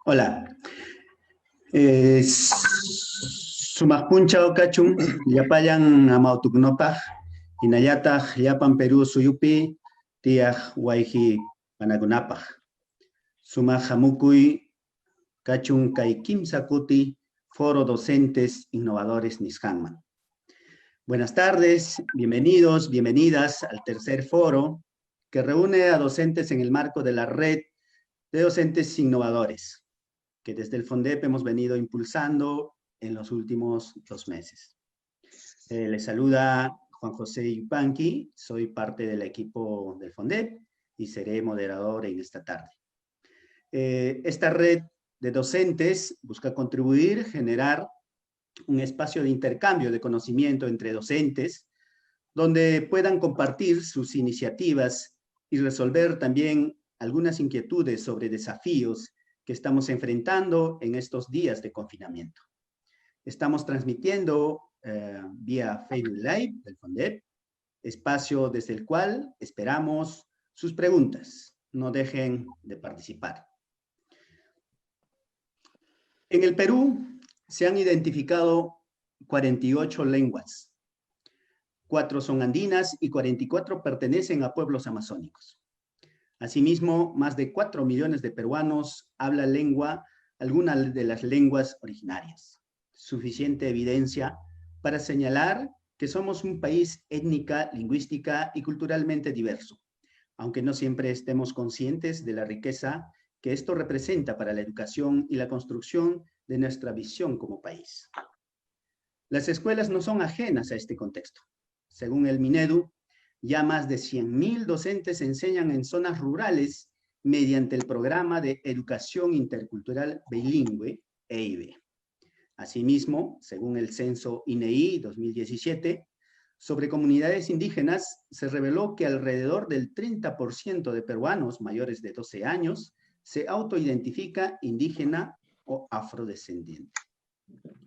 Hola. Sumaqpuncha okachun, llapayan amautuknopaj, inayataj llapan Perú suyupi, tiaj wayji panakunapaj. Sumaq hamukuy kachun kay kimsa kuti, Foro Docentes Innovadores Nisqanman. Buenas tardes, bienvenidos, bienvenidas al tercer foro que reúne a docentes en el marco de la red de docentes innovadores, que desde el FONDEP hemos venido impulsando en los últimos 2 meses. Les saluda Juan José Yupanqui, soy parte del equipo del FONDEP y seré moderador en esta tarde. Esta red de docentes busca contribuir, generar un espacio de intercambio de conocimiento entre docentes, donde puedan compartir sus iniciativas y resolver también algunas inquietudes sobre desafíos que estamos enfrentando en estos días de confinamiento. Estamos transmitiendo vía Facebook Live del FONDEP, espacio desde el cual esperamos sus preguntas. No dejen de participar. En el Perú se han identificado 48 lenguas. 4 son andinas y 44 pertenecen a pueblos amazónicos. Asimismo, más de 4 millones de peruanos hablan alguna de las lenguas originarias. Suficiente evidencia para señalar que somos un país étnica, lingüística y culturalmente diverso, aunque no siempre estemos conscientes de la riqueza que esto representa para la educación y la construcción de nuestra visión como país. Las escuelas no son ajenas a este contexto. Según el Minedu, ya más de 100.000 docentes enseñan en zonas rurales mediante el programa de Educación Intercultural Bilingüe, EIB. Asimismo, según el censo INEI 2017, sobre comunidades indígenas se reveló que alrededor del 30% de peruanos mayores de 12 años se autoidentifica indígena o afrodescendiente,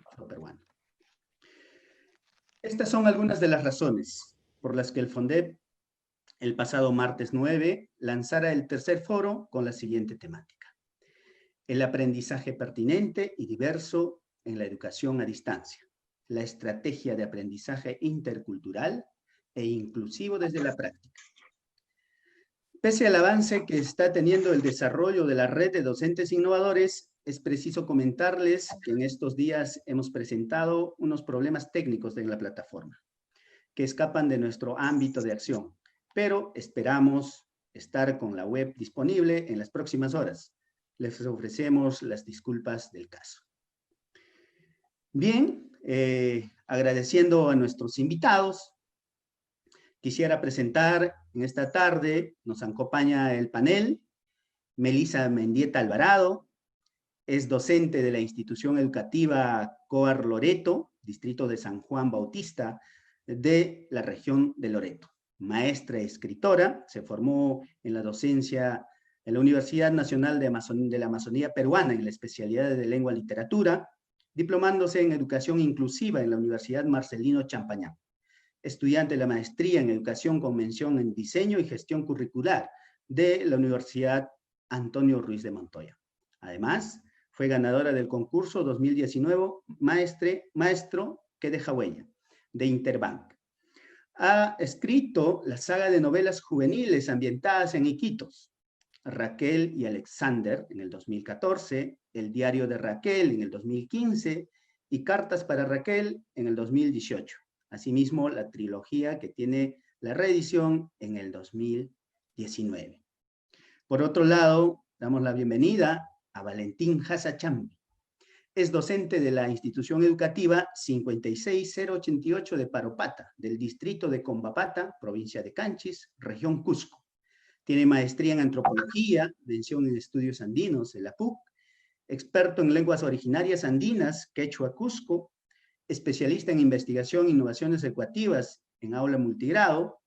afroperuano. Estas son algunas de las razones por las que el FONDEP el pasado martes 9 lanzara el tercer foro con la siguiente temática: el aprendizaje pertinente y diverso en la educación a distancia, la estrategia de aprendizaje intercultural e inclusivo desde la práctica. Pese al avance que está teniendo el desarrollo de la red de docentes innovadores, es preciso comentarles que en estos días hemos presentado unos problemas técnicos en la plataforma que escapan de nuestro ámbito de acción, pero esperamos estar con la web disponible en las próximas horas. Les ofrecemos las disculpas del caso. Bien, agradeciendo a nuestros invitados, quisiera presentar en esta tarde, nos acompaña el panel, Melissa Mendieta Alvarado, es docente de la institución educativa COAR Loreto, distrito de San Juan Bautista, de la región de Loreto. Maestra escritora, se formó en la docencia en la Universidad Nacional de la Amazonía Peruana en la especialidad de Lengua y Literatura, diplomándose en Educación Inclusiva en la Universidad Marcelino Champañán. Estudiante de la maestría en Educación con mención en Diseño y Gestión Curricular de la Universidad Antonio Ruiz de Montoya. Además, fue ganadora del concurso 2019 Maestro que deja huella, de Interbank. Ha escrito la saga de novelas juveniles ambientadas en Iquitos, Raquel y Alexander en el 2014, El diario de Raquel en el 2015 y Cartas para Raquel en el 2018. Asimismo, la trilogía que tiene la reedición en el 2019. Por otro lado, damos la bienvenida a Valentín Hasachambi. Es docente de la institución educativa 56088 de Paropata, del distrito de Combapata, provincia de Canchis, región Cusco. Tiene maestría en antropología, mención en estudios andinos en la PUC, experto en lenguas originarias andinas, quechua Cusco, especialista en investigación e innovaciones educativas en aula multigrado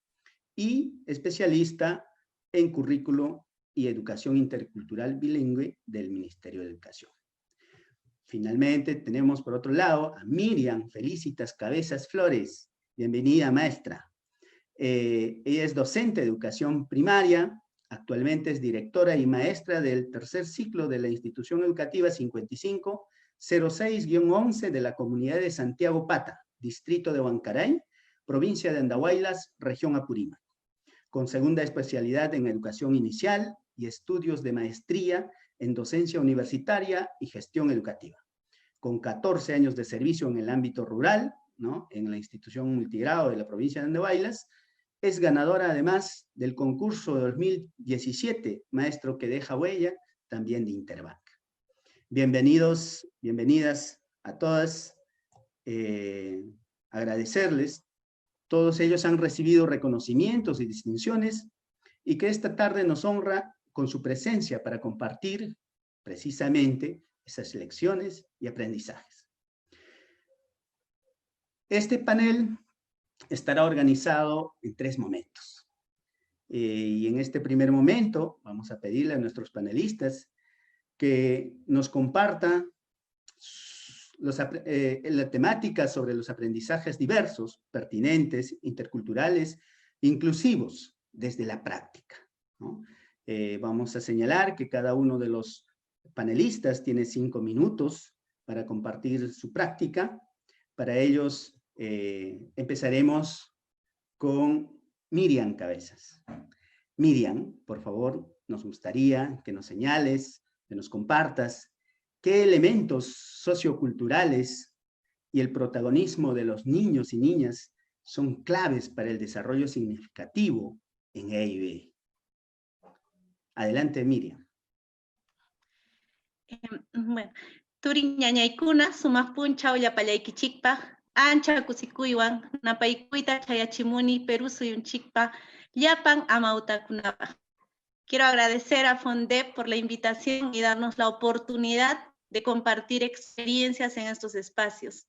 y especialista en currículo y educación intercultural bilingüe del Ministerio de Educación. Finalmente, tenemos por otro lado a Miriam Felicitas Cabezas Flores. Bienvenida, maestra. Ella es docente de educación primaria, Actualmente es directora y maestra del tercer ciclo de la institución educativa 5506-11 de la comunidad de Santiago Pata, distrito de Huancaray, provincia de Andahuaylas, región Apurímac, con segunda especialidad en educación inicial y estudios de maestría en docencia universitaria y gestión educativa, con 14 años de servicio en el ámbito rural, ¿no?, en la institución multigrado de la provincia de Andahuaylas. Es ganadora además del concurso de 2017, Maestro que deja huella, también de Interbank. Bienvenidos, bienvenidas a todas. Agradecerles. Todos ellos han recibido reconocimientos y distinciones y que esta tarde nos honra con su presencia para compartir precisamente esas lecciones y aprendizajes. Este panel estará organizado en 3 momentos. Y en este primer momento vamos a pedirle a nuestros panelistas que nos compartan la temática sobre los aprendizajes diversos, pertinentes, interculturales, inclusivos, desde la práctica, ¿no? Vamos a señalar que cada uno de los panelistas tiene 5 minutos para compartir su práctica. Para ellos empezaremos con Miriam Cabezas. Miriam, por favor, nos gustaría que nos señales, que nos compartas qué elementos socioculturales y el protagonismo de los niños y niñas son claves para el desarrollo significativo en EIB. Adelante, Miriam. Bueno, turin ñañaykuna sumaqpunchaw llapallaykichikpa ancha kusikuywan napaykuyta chayachimuni Perú suyunchikpa llapan amautakunapa. Quiero agradecer a FONDEP por la invitación y darnos la oportunidad de compartir experiencias en estos espacios.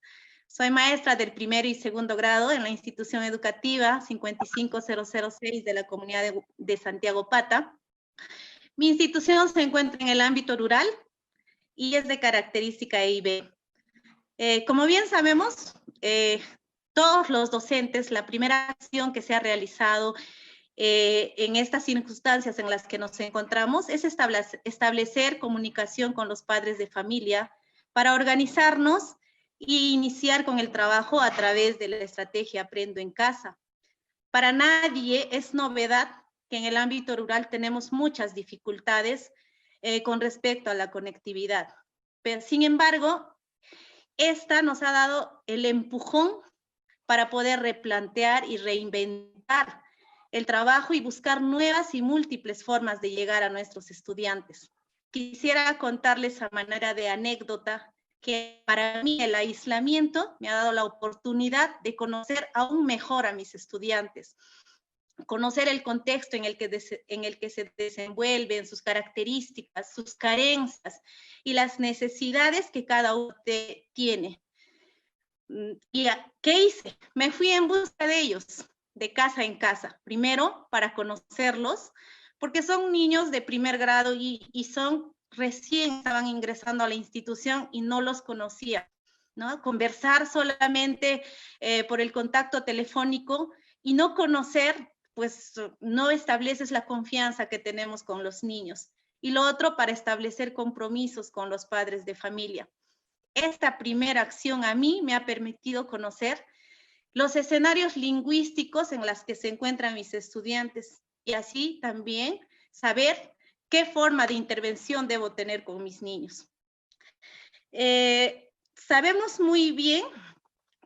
Soy maestra del primer y segundo grado en la institución educativa 55006 de la comunidad de Santiago Pata. Mi institución se encuentra en el ámbito rural y es de característica EIB. Como bien sabemos, todos los docentes, la primera acción que se ha realizado en estas circunstancias en las que nos encontramos es establecer comunicación con los padres de familia para organizarnos e iniciar con el trabajo a través de la estrategia Aprendo en Casa. Para nadie es novedad que en el ámbito rural tenemos muchas dificultades con respecto a la conectividad. Pero, sin embargo, esta nos ha dado el empujón para poder replantear y reinventar el trabajo y buscar nuevas y múltiples formas de llegar a nuestros estudiantes. Quisiera contarles a manera de anécdota que para mí el aislamiento me ha dado la oportunidad de conocer aún mejor a mis estudiantes, conocer el contexto en el que se desenvuelven, sus características, sus carencias y las necesidades que cada uno tiene. ¿Y qué hice? Me fui en busca de ellos, de casa en casa. Primero, para conocerlos, porque son niños de primer grado y recién estaban ingresando a la institución y no los conocía, ¿no? Conversar solamente por el contacto telefónico y no conocer, pues no estableces la confianza que tenemos con los niños. Y lo otro, para establecer compromisos con los padres de familia. Esta primera acción a mí me ha permitido conocer los escenarios lingüísticos en los que se encuentran mis estudiantes y así también saber qué forma de intervención debo tener con mis niños. Sabemos muy bien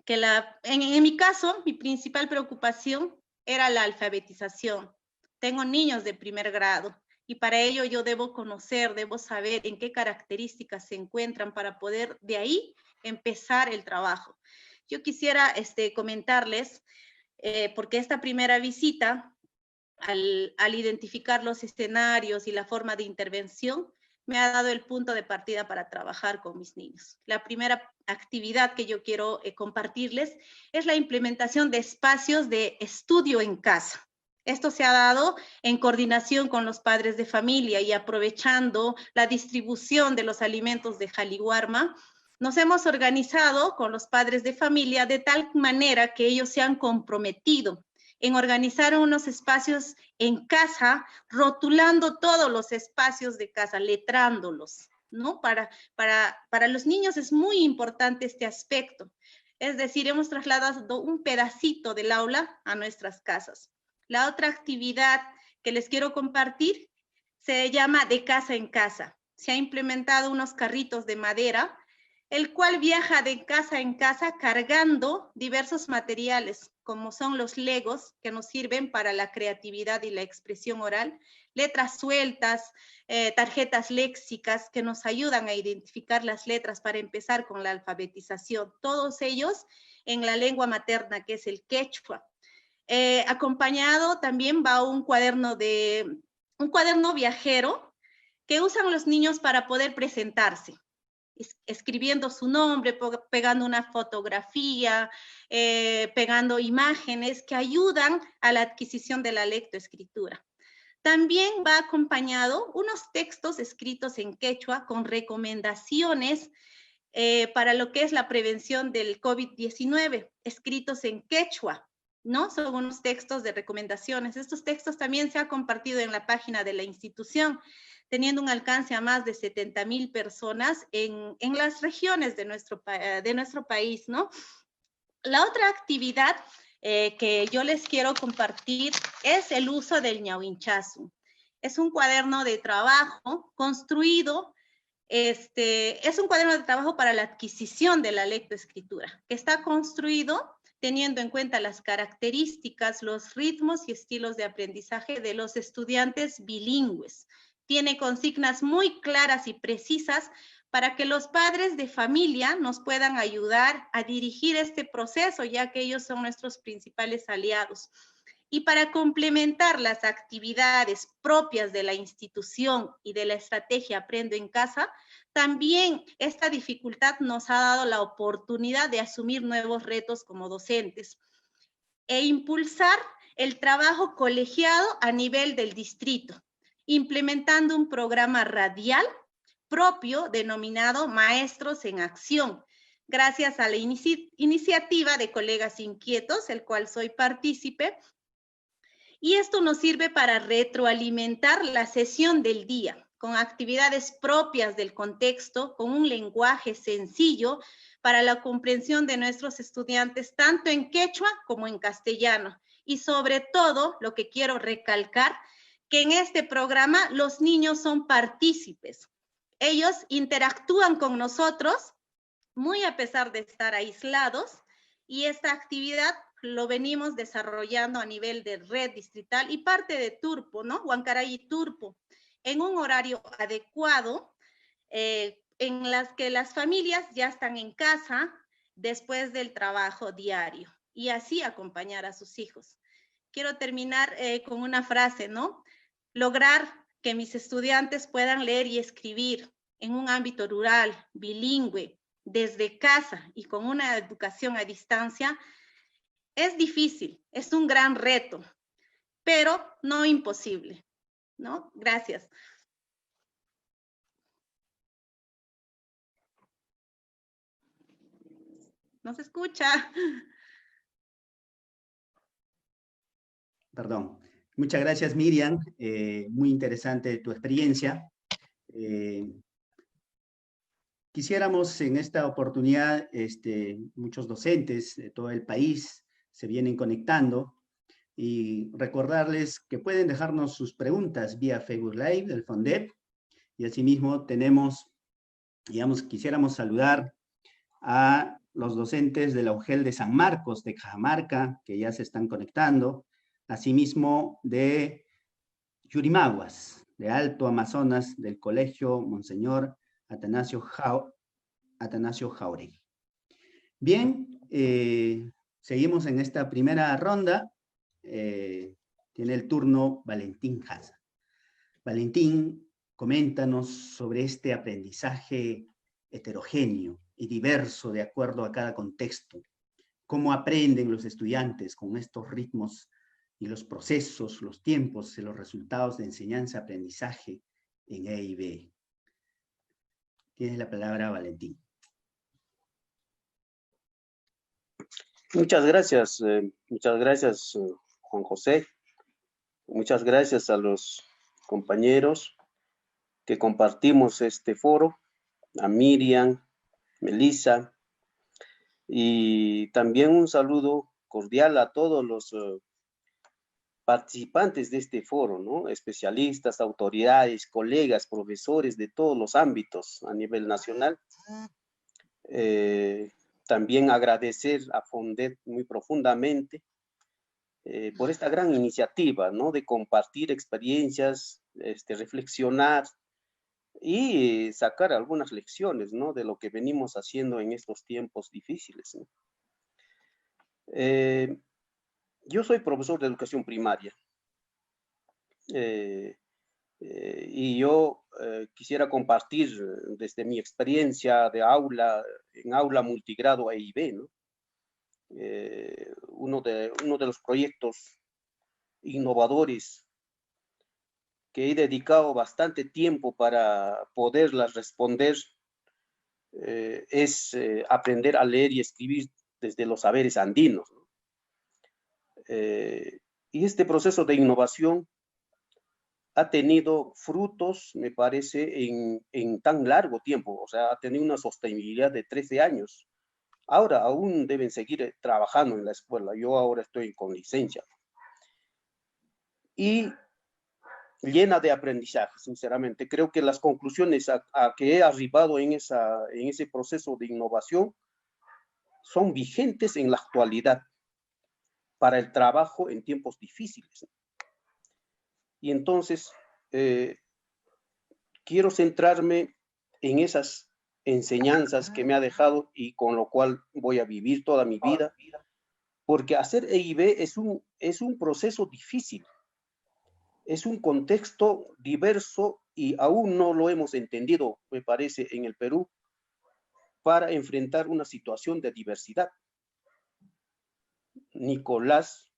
que en mi caso, mi principal preocupación era la alfabetización. Tengo niños de primer grado y para ello yo debo conocer, debo saber en qué características se encuentran para poder de ahí empezar el trabajo. Yo quisiera comentarles, porque esta primera visita, al identificar los escenarios y la forma de intervención, me ha dado el punto de partida para trabajar con mis niños. La primera actividad que yo quiero compartirles es la implementación de espacios de estudio en casa. Esto se ha dado en coordinación con los padres de familia y aprovechando la distribución de los alimentos de Jaliwarma, nos hemos organizado con los padres de familia de tal manera que ellos se han comprometido en organizar unos espacios en casa, rotulando todos los espacios de casa, letrándolos, ¿no? Para los niños es muy importante este aspecto. Es decir, hemos trasladado un pedacito del aula a nuestras casas. La otra actividad que les quiero compartir se llama de casa en casa. Se ha implementado unos carritos de madera, el cual viaja de casa en casa cargando diversos materiales, como son los legos, que nos sirven para la creatividad y la expresión oral, letras sueltas, tarjetas léxicas que nos ayudan a identificar las letras para empezar con la alfabetización, todos ellos en la lengua materna, que es el quechua. Acompañado también va un cuaderno viajero que usan los niños para poder presentarse, escribiendo su nombre, pegando una fotografía, pegando imágenes que ayudan a la adquisición de la lectoescritura. También va acompañado unos textos escritos en quechua con recomendaciones para lo que es la prevención del COVID-19, escritos en quechua, ¿no? Son unos textos de recomendaciones. Estos textos también se han compartido en la página de la institución, teniendo un alcance a más de 70,000 personas en las regiones de nuestro país, ¿no? La otra actividad que yo les quiero compartir es el uso del ñauinchazu. Es un cuaderno de trabajo construido, es un cuaderno de trabajo para la adquisición de la lectoescritura, que está construido teniendo en cuenta las características, los ritmos y estilos de aprendizaje de los estudiantes bilingües. Tiene consignas muy claras y precisas para que los padres de familia nos puedan ayudar a dirigir este proceso, ya que ellos son nuestros principales aliados. Y para complementar las actividades propias de la institución y de la estrategia Aprendo en Casa, también esta dificultad nos ha dado la oportunidad de asumir nuevos retos como docentes e impulsar el trabajo colegiado a nivel del distrito, implementando un programa radial propio denominado Maestros en Acción, gracias a la iniciativa de Colegas Inquietos, el cual soy partícipe. Y esto nos sirve para retroalimentar la sesión del día, con actividades propias del contexto, con un lenguaje sencillo para la comprensión de nuestros estudiantes, tanto en quechua como en castellano. Y sobre todo, lo que quiero recalcar, que en este programa los niños son partícipes. Ellos interactúan con nosotros, muy a pesar de estar aislados, y esta actividad lo venimos desarrollando a nivel de red distrital y parte de Turpo, ¿no? Huancaray y Turpo, en un horario adecuado, en las que las familias ya están en casa después del trabajo diario, y así acompañar a sus hijos. Quiero terminar con una frase, ¿no? Lograr que mis estudiantes puedan leer y escribir en un ámbito rural, bilingüe, desde casa y con una educación a distancia, es difícil, es un gran reto, pero no imposible, ¿no? Gracias. ¿No se escucha? Perdón. Muchas gracias, Miriam. Muy interesante tu experiencia. Quisiéramos en esta oportunidad, muchos docentes de todo el país se vienen conectando y recordarles que pueden dejarnos sus preguntas vía Facebook Live del FONDEP y asimismo tenemos, digamos, quisiéramos saludar a los docentes de la UGEL de San Marcos, de Cajamarca, que ya se están conectando, asimismo de Yurimaguas, de Alto Amazonas, del Colegio Monseñor Atanasio Jauregui. Bien, seguimos en esta primera ronda. Tiene el turno Valentín Haza. Valentín, coméntanos sobre este aprendizaje heterogéneo y diverso de acuerdo a cada contexto. ¿Cómo aprenden los estudiantes con estos ritmos y los procesos, los tiempos y los resultados de enseñanza-aprendizaje en EIB? Tienes la palabra, Valentín. Muchas gracias, Juan José. Muchas gracias a los compañeros que compartimos este foro, a Miriam, Melissa, y también un saludo cordial a todos los participantes de este foro, ¿no? Especialistas, autoridades, colegas, profesores de todos los ámbitos a nivel nacional. También agradecer a Fondet muy profundamente por esta gran iniciativa, ¿no? De compartir experiencias, reflexionar y sacar algunas lecciones, ¿no? De lo que venimos haciendo en estos tiempos difíciles, ¿no? Yo soy profesor de educación primaria y yo quisiera compartir desde mi experiencia de aula, en aula multigrado EIB, ¿no? Uno de los proyectos innovadores que he dedicado bastante tiempo para poderlas responder es aprender a leer y escribir desde los saberes andinos, ¿no? Y este proceso de innovación ha tenido frutos, me parece, en tan largo tiempo, o sea, ha tenido una sostenibilidad de 13 años. Ahora aún deben seguir trabajando en la escuela. Yo ahora estoy con licencia. Y llena de aprendizaje, sinceramente. Creo que las conclusiones a que he arribado en ese proceso de innovación son vigentes en la actualidad para el trabajo en tiempos difíciles. Y entonces, quiero centrarme en esas enseñanzas que me ha dejado y con lo cual voy a vivir toda mi vida, porque hacer EIB es un proceso difícil, es un contexto diverso y aún no lo hemos entendido, me parece, en el Perú, para enfrentar una situación de diversidad. Nicolás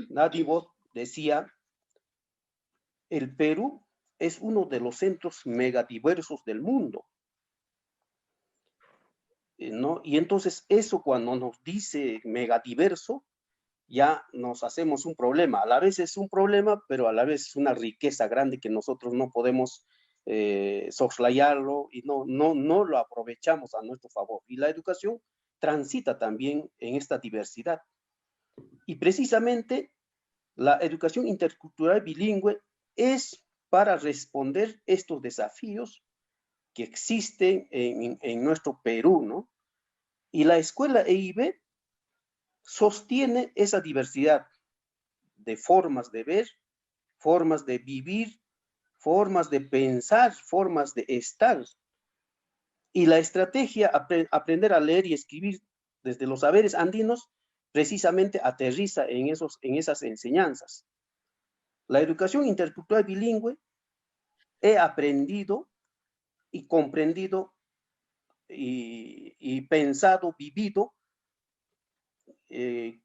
Nadivot decía, el Perú es uno de los centros megadiversos del mundo, ¿no? Y entonces eso cuando nos dice megadiverso, ya nos hacemos un problema. A la vez es un problema, pero a la vez es una riqueza grande que nosotros no podemos soslayarlo y no lo aprovechamos a nuestro favor. Y la educación transita también en esta diversidad. Y precisamente la educación intercultural bilingüe es para responder estos desafíos que existen en nuestro Perú, ¿no? Y la escuela EIB sostiene esa diversidad de formas de ver, formas de vivir, formas de pensar, formas de estar. Y la estrategia aprender a leer y escribir desde los saberes andinos precisamente aterriza en esas enseñanzas. La educación intercultural bilingüe he aprendido y comprendido y pensado, vivido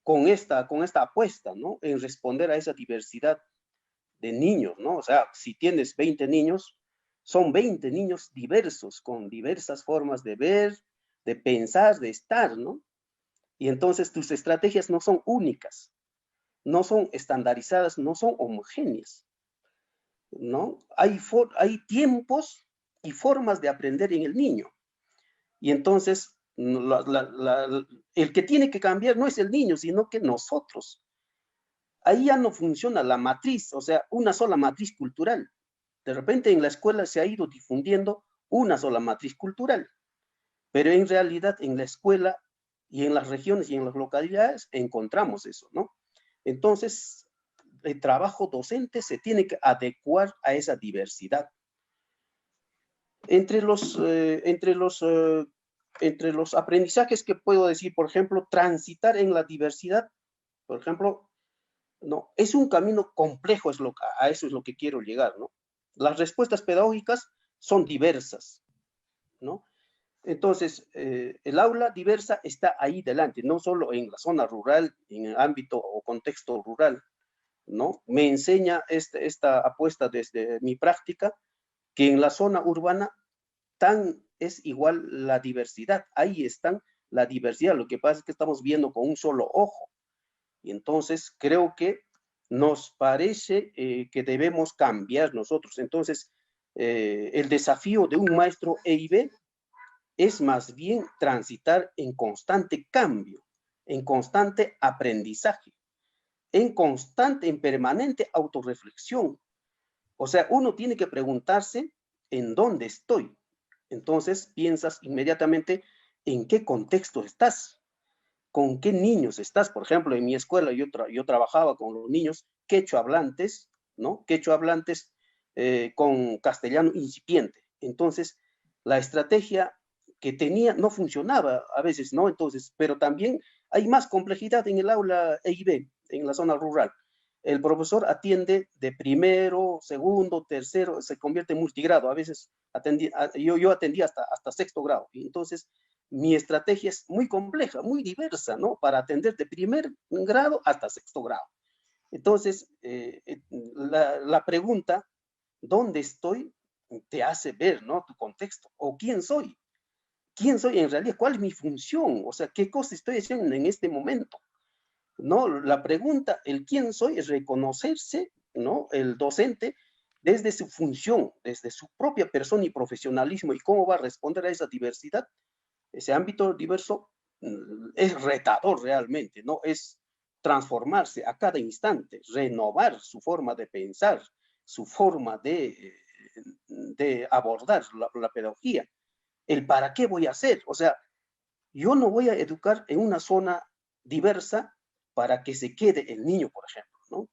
con esta apuesta, ¿no? En responder a esa diversidad de niños, ¿no? O sea, si tienes 20 niños, son 20 niños diversos, con diversas formas de ver, de pensar, de estar, ¿no? Y entonces tus estrategias no son únicas, no son estandarizadas, no son homogéneas, ¿no? Hay tiempos y formas de aprender en el niño. Y entonces, el que tiene que cambiar no es el niño, sino que nosotros. Ahí ya no funciona la matriz, o sea, una sola matriz cultural. De repente en la escuela se ha ido difundiendo una sola matriz cultural, pero en realidad en la escuela y en las regiones y en las localidades encontramos eso, ¿no? Entonces, el trabajo docente se tiene que adecuar a esa diversidad. Entre los aprendizajes que puedo decir, por ejemplo, transitar en la diversidad, por ejemplo, no, es un camino complejo, a eso es lo que quiero llegar, ¿no? Las respuestas pedagógicas son diversas, ¿no? Entonces, el aula diversa está ahí delante, no solo en la zona rural, en el ámbito o contexto rural, ¿no? Me enseña esta apuesta desde mi práctica, que en la zona urbana es igual la diversidad, ahí están la diversidad, lo que pasa es que estamos viendo con un solo ojo. Y entonces creo que nos parece que debemos cambiar nosotros. Entonces, el desafío de un maestro EIB es más bien transitar en constante cambio, en constante aprendizaje, en permanente autorreflexión. O sea, uno tiene que preguntarse en dónde estoy. Entonces piensas inmediatamente en qué contexto estás, con qué niños estás. Por ejemplo, en mi escuela yo trabajaba con los niños quechua hablantes, ¿no? Quechua hablantes con castellano incipiente. Entonces, la estrategia que tenía no funcionaba a veces, ¿no? Entonces, pero también hay más complejidad en el aula EIB, en la zona rural. El profesor atiende de primero, segundo, tercero, se convierte en multigrado. A veces yo atendí hasta sexto grado. Y entonces, mi estrategia es muy compleja, muy diversa, ¿no? Para atender de primer grado hasta sexto grado. Entonces, la pregunta, ¿dónde estoy? Te hace ver, ¿no? Tu contexto. ¿O quién soy? ¿Quién soy en realidad? ¿Cuál es mi función? O sea, ¿qué cosa estoy haciendo en este momento? ¿No? La pregunta, el quién soy, es reconocerse, ¿no? El docente desde su función, desde su propia persona y profesionalismo y cómo va a responder a esa diversidad. Ese ámbito diverso es retador realmente, ¿no? Es transformarse a cada instante, renovar su forma de pensar, su forma de abordar la pedagogía, el para qué voy a hacer. O sea, yo no voy a educar en una zona diversa para que se quede el niño, por ejemplo, ¿no?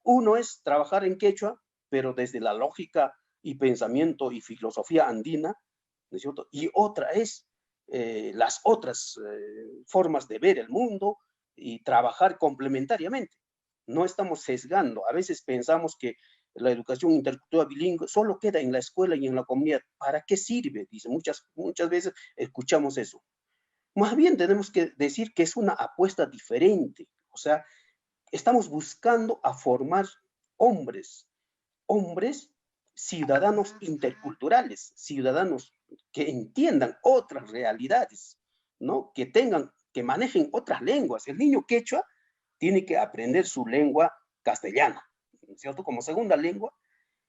Uno es trabajar en quechua, pero desde la lógica y pensamiento y filosofía andina, ¿no es cierto? Y otra es las otras formas de ver el mundo y trabajar complementariamente. No estamos sesgando. A veces pensamos que la educación intercultural bilingüe solo queda en la escuela y en la comunidad. ¿Para qué sirve? Dice, muchas veces escuchamos eso. Más bien tenemos que decir que es una apuesta diferente. O sea, estamos buscando a formar hombres, hombres ciudadanos interculturales, ciudadanos que entiendan otras realidades, ¿no? Que manejen otras lenguas. El niño quechua tiene que aprender su lengua castellana, ¿cierto? Como segunda lengua.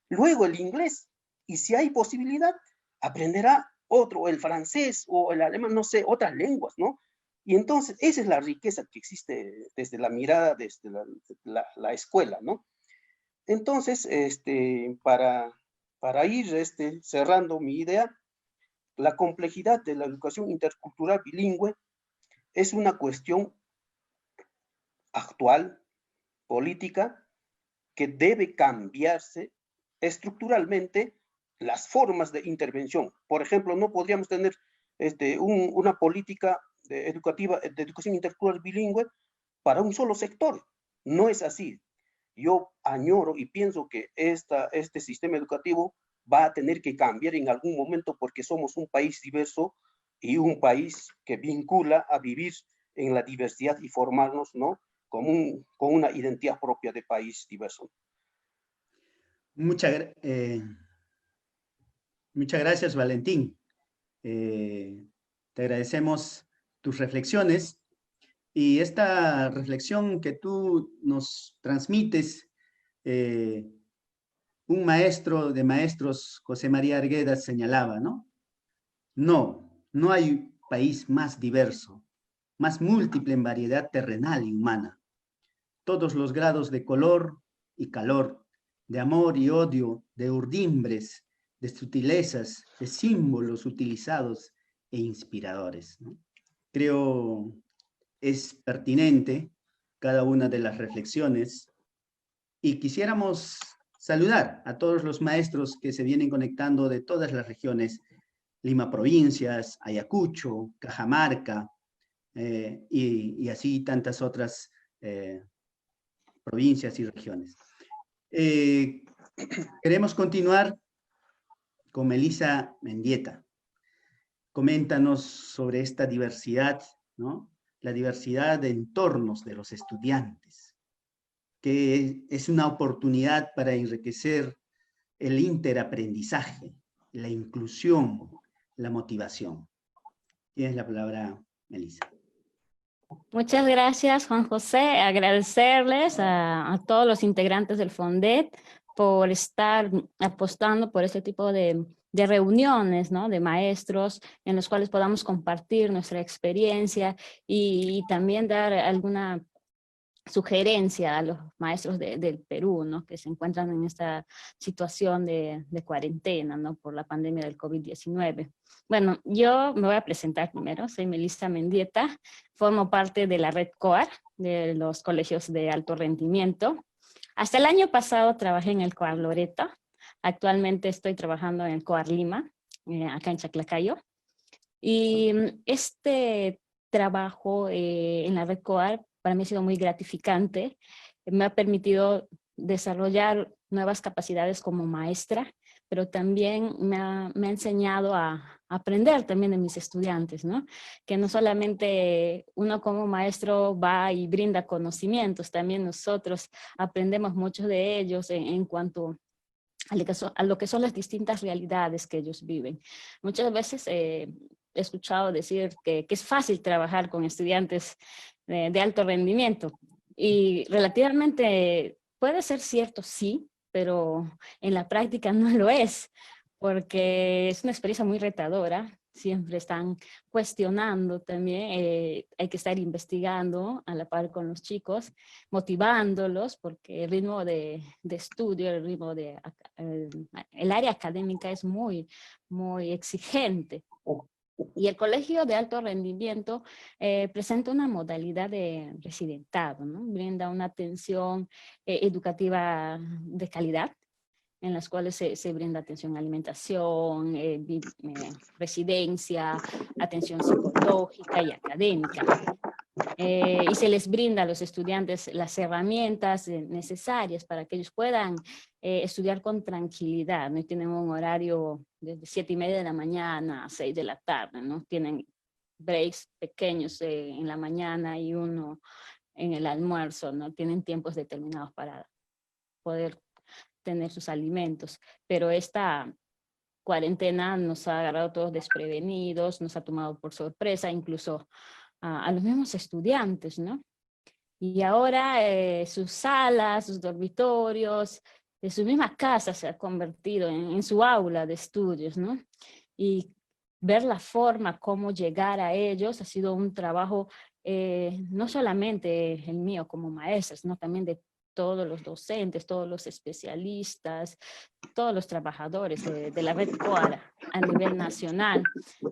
Luego el inglés. Y si hay posibilidad, aprenderá otro, el francés o el alemán, no sé, otras lenguas, ¿no? Y entonces esa es la riqueza que existe desde la mirada, desde la escuela, ¿no? Entonces, para ir cerrando mi idea, la complejidad de la educación intercultural bilingüe es una cuestión actual, política, que debe cambiarse estructuralmente las formas de intervención. Por ejemplo, no podríamos tener una política educativa de educación intercultural bilingüe para un solo sector. No es así. Yo añoro y pienso que este sistema educativo va a tener que cambiar en algún momento porque somos un país diverso y un país que vincula a vivir en la diversidad y formarnos, ¿no? Con una identidad propia de país diverso. Muchas gracias, Valentín. Te agradecemos tus reflexiones y esta reflexión que tú nos transmites. Un maestro de maestros, José María Argueda, señalaba, ¿no? No hay país más diverso, más múltiple en variedad terrenal y humana. Todos los grados de color y calor, de amor y odio, de urdimbres, de sutilezas, de símbolos utilizados e inspiradores, ¿no? Creo es pertinente cada una de las reflexiones y quisiéramos saludar a todos los maestros que se vienen conectando de todas las regiones, Lima Provincias, Ayacucho, Cajamarca, y así tantas otras provincias y regiones. Queremos continuar con Melissa Mendieta. Coméntanos sobre esta diversidad, ¿no? La diversidad de entornos de los estudiantes, que es una oportunidad para enriquecer el interaprendizaje, la inclusión, la motivación. Tienes la palabra, Melissa. Muchas gracias, Juan José. Agradecerles a todos los integrantes del Fondet por estar apostando por este tipo de reuniones, ¿no? De maestros en los cuales podamos compartir nuestra experiencia y también dar alguna sugerencia a los maestros del Perú, ¿no? Que se encuentran en esta situación de cuarentena, ¿no? Por la pandemia del COVID-19. Bueno, yo me voy a presentar primero. Soy Melissa Mendieta, formo parte de la red COAR, de los colegios de alto rendimiento. Hasta el año pasado trabajé en el COAR Loreto. Actualmente estoy trabajando en el COAR Lima, acá en Chaclacayo. Y este trabajo en la red COAR para mí ha sido muy gratificante. Me ha permitido desarrollar nuevas capacidades como maestra, pero también me ha enseñado a aprender también de mis estudiantes, ¿no? Que no solamente uno como maestro va y brinda conocimientos, también nosotros aprendemos mucho de ellos en cuanto a lo que son las distintas realidades que ellos viven. Muchas veces he escuchado decir que es fácil trabajar con estudiantes de alto rendimiento y relativamente puede ser cierto, sí, pero en la práctica no lo es, porque es una experiencia muy retadora. Siempre están cuestionando también, hay que estar investigando a la par con los chicos, motivándolos, porque el ritmo de estudio, el área académica es muy, muy exigente. Y el colegio de alto rendimiento presenta una modalidad de residentado, ¿no? Brinda una atención educativa de calidad, en las cuales se brinda atención a alimentación, residencia, atención psicológica y académica. Y se les brinda a los estudiantes las herramientas necesarias para que ellos puedan estudiar con tranquilidad, ¿no? Y tienen un horario desde 7:30 de la mañana a 6 de la tarde, ¿no? Tienen breaks pequeños en la mañana y uno en el almuerzo, ¿no? Tienen tiempos determinados para poder tener sus alimentos, pero esta cuarentena nos ha agarrado todos desprevenidos, nos ha tomado por sorpresa, incluso a los mismos estudiantes, ¿no? Y ahora sus salas, sus dormitorios, su misma casa se ha convertido en su aula de estudios, ¿no? Y ver la forma, cómo llegar a ellos ha sido un trabajo no solamente el mío como maestra, sino también de todos los docentes, todos los especialistas, todos los trabajadores de la red COAR a nivel nacional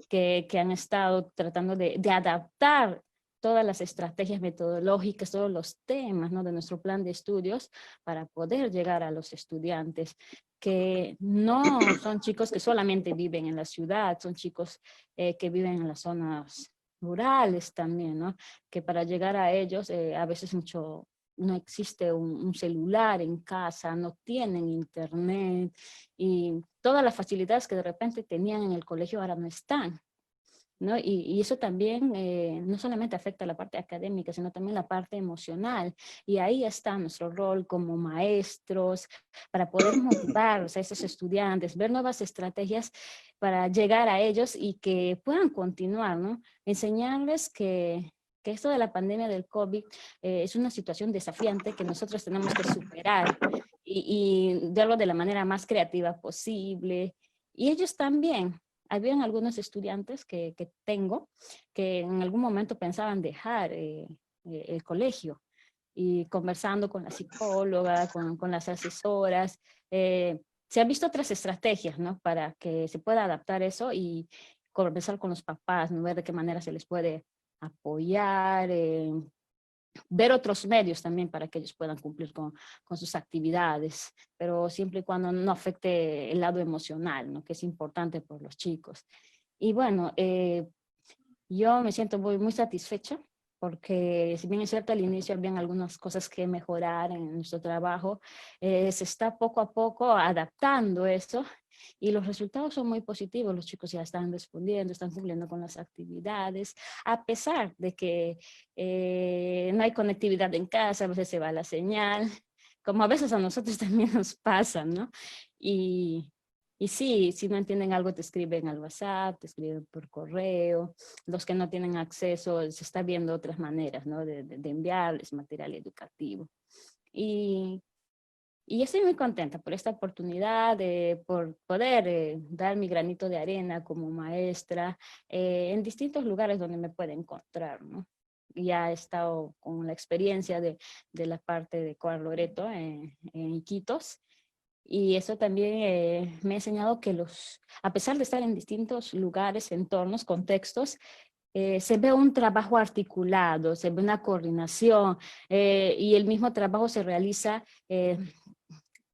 que han estado tratando de adaptar todas las estrategias metodológicas, todos los temas, ¿no? De nuestro plan de estudios para poder llegar a los estudiantes que no son chicos que solamente viven en la ciudad, son chicos que viven en las zonas rurales también, ¿no? Que para llegar a ellos a veces no existe un celular en casa, no tienen internet y todas las facilidades que de repente tenían en el colegio ahora no están, ¿no? Y eso también no solamente afecta a la parte académica, sino también la parte emocional. Y ahí está nuestro rol como maestros para poder motivar a esos estudiantes, ver nuevas estrategias para llegar a ellos y que puedan continuar, ¿no? Enseñarles que esto de la pandemia del COVID es una situación desafiante que nosotros tenemos que superar y verlo de la manera más creativa posible. Y ellos también. Habían algunos estudiantes que tengo que en algún momento pensaban dejar el colegio y conversando con la psicóloga, con las asesoras, se han visto otras estrategias, ¿no? Para que se pueda adaptar eso y conversar con los papás, ¿no? Ver de qué manera se les puede apoyar, ver otros medios también para que ellos puedan cumplir con sus actividades, pero siempre y cuando no afecte el lado emocional, ¿no? Que es importante por los chicos. Y bueno, yo me siento muy, muy satisfecha porque si bien es cierto al inicio habían algunas cosas que mejorar en nuestro trabajo, se está poco a poco adaptando eso y los resultados son muy positivos. Los chicos ya están respondiendo, están cumpliendo con las actividades, a pesar de que no hay conectividad en casa, a veces se va la señal, como a veces a nosotros también nos pasa, ¿no? Y Y sí, si no entienden algo, te escriben al WhatsApp, te escriben por correo. Los que no tienen acceso, se está viendo otras maneras, ¿no? De enviarles material educativo. Y estoy muy contenta por esta oportunidad, por poder dar mi granito de arena como maestra en distintos lugares donde me pueda encontrar, ¿no? Ya he estado con la experiencia de la parte de Coa Loreto en Iquitos. Y eso también me ha enseñado que a pesar de estar en distintos lugares, entornos, contextos, se ve un trabajo articulado, se ve una coordinación y el mismo trabajo se realiza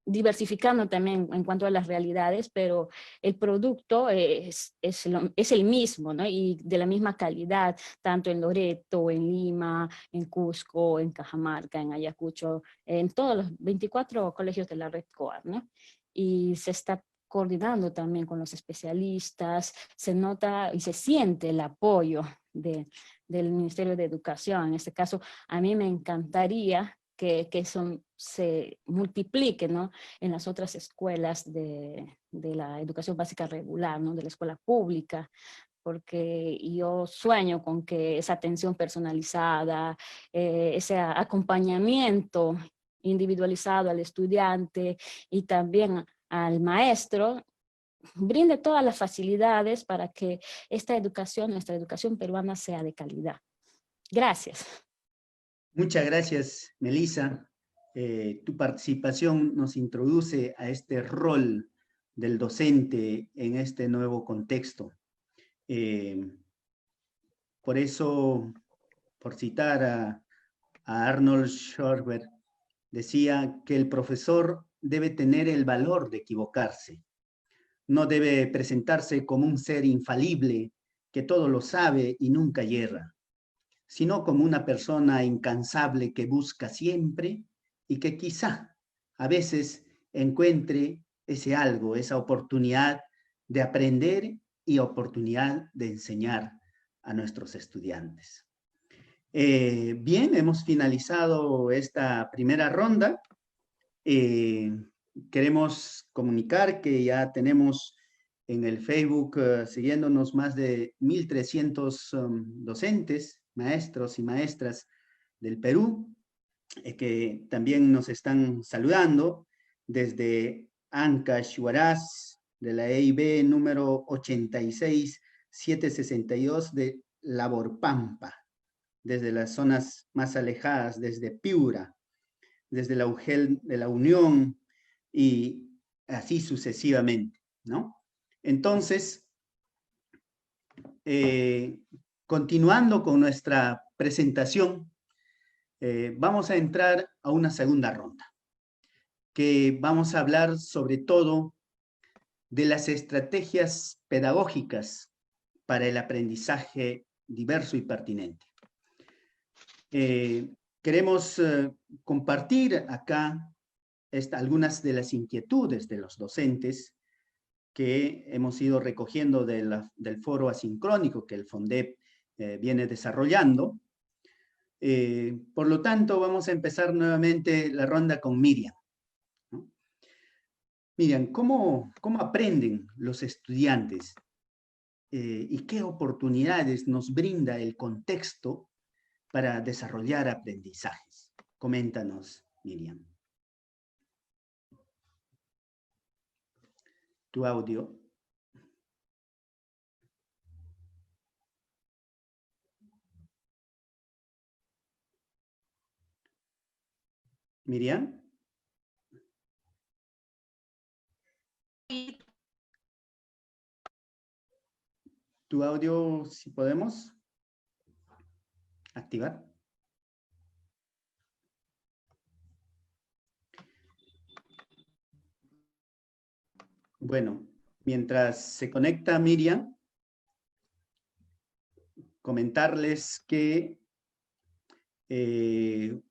diversificando también en cuanto a las realidades, pero el producto es el mismo, ¿no? Y de la misma calidad, tanto en Loreto, en Lima, en Cusco, en Cajamarca, en Ayacucho, en todos los 24 colegios de la red COA, ¿no? Y se está coordinando también con los especialistas, se nota y se siente el apoyo del Ministerio de Educación. En este caso, a mí me encantaría que eso se multiplique, ¿no? En las otras escuelas de la educación básica regular, ¿no? De la escuela pública, porque yo sueño con que esa atención personalizada, ese acompañamiento individualizado al estudiante y también al maestro, brinde todas las facilidades para que esta educación, nuestra educación peruana, sea de calidad. Gracias. Muchas gracias, Melissa. Tu participación nos introduce a este rol del docente en este nuevo contexto. Por eso, por citar a Arnold Schoenberg, decía que el profesor debe tener el valor de equivocarse. No debe presentarse como un ser infalible que todo lo sabe y nunca yerra, sino como una persona incansable que busca siempre y que quizá a veces encuentre ese algo, esa oportunidad de aprender y oportunidad de enseñar a nuestros estudiantes. Bien, hemos finalizado esta primera ronda. Queremos comunicar que ya tenemos en el Facebook siguiéndonos más de 1.300 docentes, maestros y maestras del Perú, que también nos están saludando desde Ancash, Huaraz, de la EIB número 86762 de Laborpampa, desde las zonas más alejadas, desde Piura, desde la UGEL de la Unión y así sucesivamente, ¿no? Entonces, continuando con nuestra presentación, vamos a entrar a una segunda ronda, que vamos a hablar sobre todo de las estrategias pedagógicas para el aprendizaje diverso y pertinente. Queremos compartir acá algunas de las inquietudes de los docentes que hemos ido recogiendo del foro asincrónico que el FONDEP viene desarrollando. Por lo tanto, vamos a empezar nuevamente la ronda con Miriam, ¿no? Miriam, ¿cómo aprenden los estudiantes? ¿Y qué oportunidades nos brinda el contexto para desarrollar aprendizajes? Coméntanos, Miriam. Tu audio. Miriam. Tu audio, si podemos activar. Bueno, mientras se conecta Miriam, comentarles que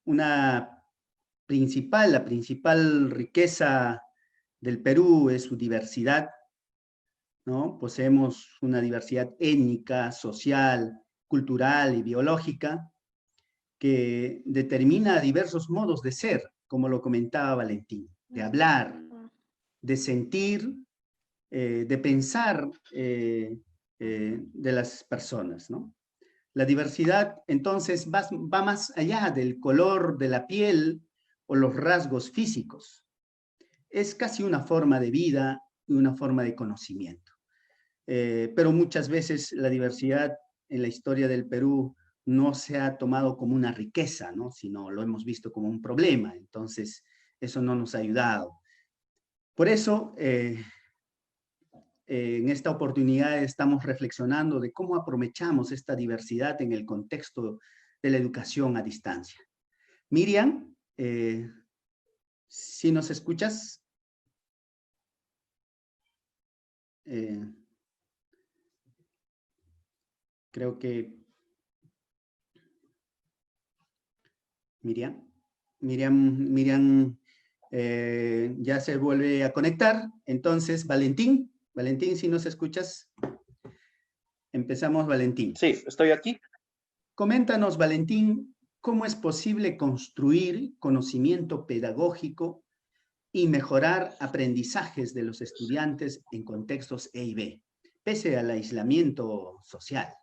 la principal riqueza del Perú es su diversidad, ¿no? Poseemos una diversidad étnica, social, cultural y biológica que determina diversos modos de ser, como lo comentaba Valentín, de hablar, de sentir de pensar de las personas, ¿no? La diversidad, entonces, va más allá del color de la piel o los rasgos físicos. Es casi una forma de vida y una forma de conocimiento. Pero muchas veces la diversidad en la historia del Perú no se ha tomado como una riqueza, ¿no? Sino lo hemos visto como un problema. Entonces, eso no nos ha ayudado. Por eso, en esta oportunidad estamos reflexionando de cómo aprovechamos esta diversidad en el contexto de la educación a distancia. Miriam, ¿sí nos escuchas? Creo que Miriam ya se vuelve a conectar. Entonces, Valentín, si nos escuchas, empezamos, Valentín. Sí, estoy aquí. Coméntanos, Valentín, ¿cómo es posible construir conocimiento pedagógico y mejorar aprendizajes de los estudiantes en contextos EIB, pese al aislamiento social?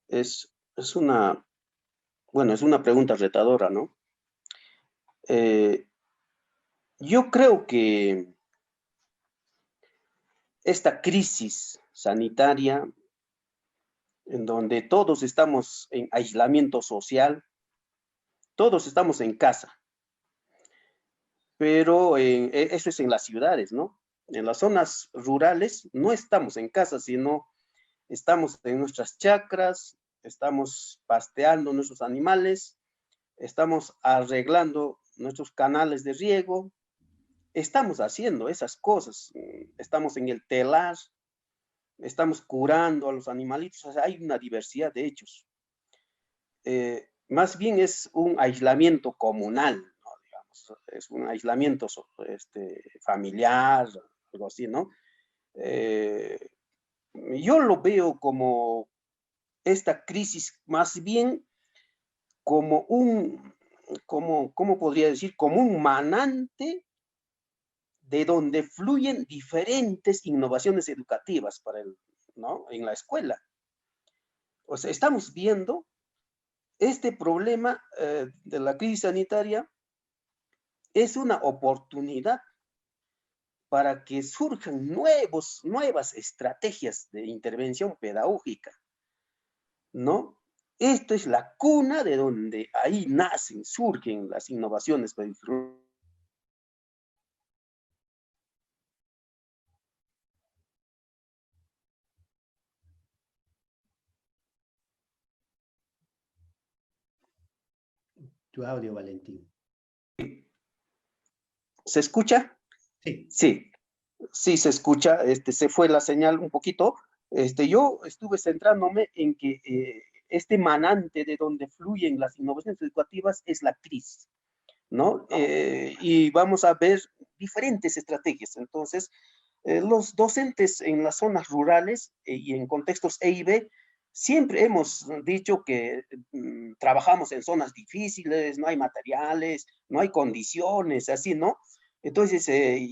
Es una pregunta retadora, ¿no? Yo creo que esta crisis sanitaria, en donde todos estamos en aislamiento social, todos estamos en casa, pero eso es en las ciudades, ¿no? En las zonas rurales no estamos en casa, sino estamos en nuestras chacras, estamos pasteando nuestros animales, estamos arreglando nuestros canales de riego, estamos haciendo esas cosas, estamos en el telar, estamos curando a los animalitos, o sea, hay una diversidad de hechos. Más bien es un aislamiento comunal, ¿no? Digamos, es un aislamiento familiar, algo así, ¿no? Yo lo veo como esta crisis más bien como ¿cómo podría decir? Como un manante de donde fluyen diferentes innovaciones educativas ¿no? En la escuela. O sea, estamos viendo este problema de la crisis sanitaria es una oportunidad para que surjan nuevas estrategias de intervención pedagógica, ¿no? Esto es la cuna de donde ahí surgen las innovaciones pedagógicas. Tu audio, Valentín. ¿Se escucha? Sí. Sí, se escucha. Se fue la señal un poquito. Yo estuve centrándome en que este manante de donde fluyen las innovaciones educativas es la crisis, ¿no? Y vamos a ver diferentes estrategias. Entonces, los docentes en las zonas rurales y en contextos EIB, siempre hemos dicho que trabajamos en zonas difíciles, no hay materiales, no hay condiciones, así, ¿no? Entonces,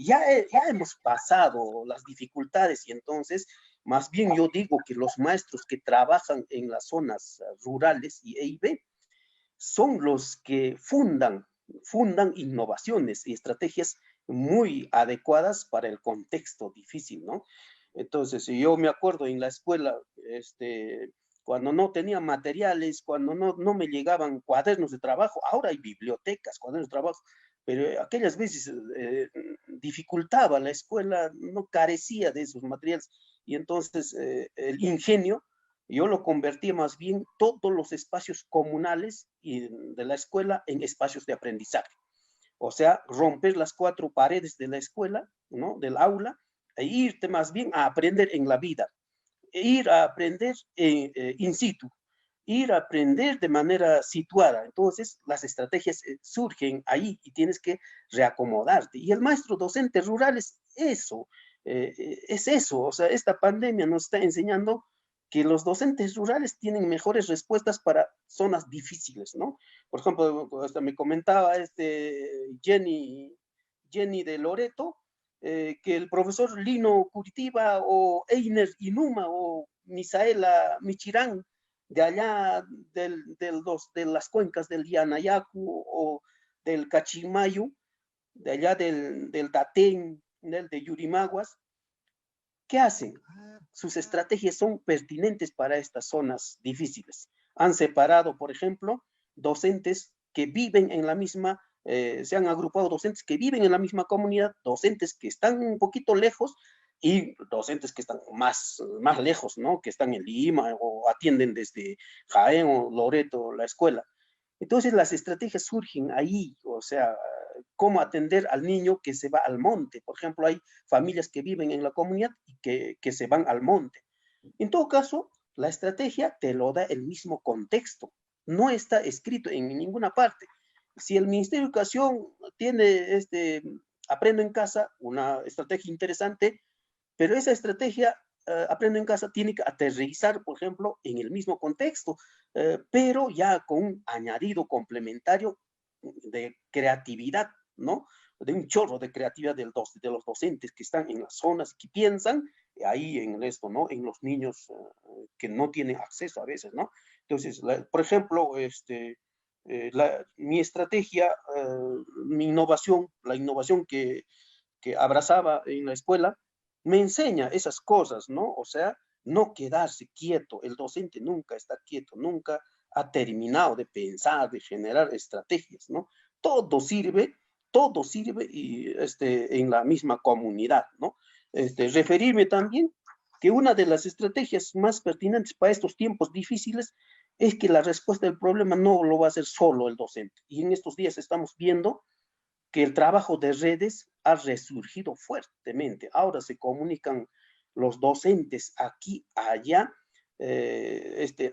ya hemos pasado las dificultades y entonces, más bien yo digo que los maestros que trabajan en las zonas rurales y EIB son los que fundan innovaciones y estrategias muy adecuadas para el contexto difícil, ¿no? Entonces, yo me acuerdo en la escuela, cuando no tenía materiales, cuando no me llegaban cuadernos de trabajo, ahora hay bibliotecas, cuadernos de trabajo, pero aquellas veces dificultaba la escuela, no carecía de esos materiales, y entonces el ingenio, yo lo convertí más bien todos los espacios comunales de la escuela en espacios de aprendizaje. O sea, romper las cuatro paredes de la escuela, ¿no? Del aula, e irte más bien a aprender en la vida, ir a aprender in situ, ir a aprender de manera situada. Entonces, las estrategias surgen ahí y tienes que reacomodarte. Y el maestro docente rural es eso, o sea, esta pandemia nos está enseñando que los docentes rurales tienen mejores respuestas para zonas difíciles, ¿no? Por ejemplo, hasta me comentaba Jenny Jenny de Loreto, que el profesor Lino Curitiba o Einer Inuma o Misaela Michirán de allá de las cuencas del Yanayacu o del Cachimayu, de allá del Datén, de Yurimaguas, ¿qué hacen? Sus estrategias son pertinentes para estas zonas difíciles. Han separado, por ejemplo, docentes que viven en la misma, se han agrupado docentes que viven en la misma comunidad, docentes que están un poquito lejos y docentes que están más lejos, ¿no? Que están en Lima o atienden desde Jaén o Loreto la escuela. Entonces las estrategias surgen ahí, o sea, cómo atender al niño que se va al monte. Por ejemplo, hay familias que viven en la comunidad y que se van al monte. En todo caso, la estrategia te lo da el mismo contexto. No está escrito en ninguna parte. Si el Ministerio de Educación tiene Aprendo en Casa, una estrategia interesante, pero esa estrategia Aprendo en Casa tiene que aterrizar, por ejemplo, en el mismo contexto, pero ya con un añadido complementario de creatividad, ¿no? De un chorro de creatividad de los docentes que están en las zonas, que piensan ahí en esto, ¿no? En los niños que no tienen acceso a veces, ¿no? Entonces, por ejemplo, mi estrategia, mi innovación, la innovación que abrazaba en la escuela, me enseña esas cosas, ¿no? O sea, no quedarse quieto. El docente nunca está quieto, nunca ha terminado de pensar, de generar estrategias, ¿no? Todo sirve y, en la misma comunidad, ¿no? Referirme también que una de las estrategias más pertinentes para estos tiempos difíciles es que la respuesta del problema no lo va a hacer solo el docente. Y en estos días estamos viendo que el trabajo de redes ha resurgido fuertemente. Ahora se comunican los docentes aquí, allá,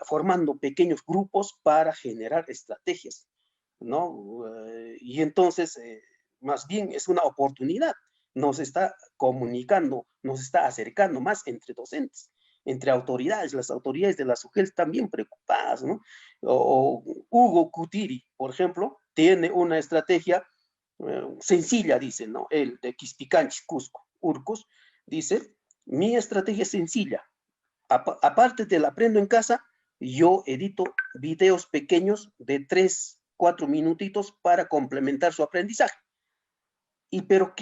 formando pequeños grupos para generar estrategias, ¿no? Y entonces, más bien es una oportunidad. Nos está comunicando, nos está acercando más entre docentes, entre autoridades. Las autoridades de las UGEL también preocupadas, ¿no? O Hugo Cutiri, por ejemplo, tiene una estrategia sencilla, dice, ¿no? El de Quispicanchis, Cusco, Urcos, dice, mi estrategia es sencilla. Aparte del Aprendo en Casa, yo edito videos pequeños de 3, 4 minutitos para complementar su aprendizaje. Pero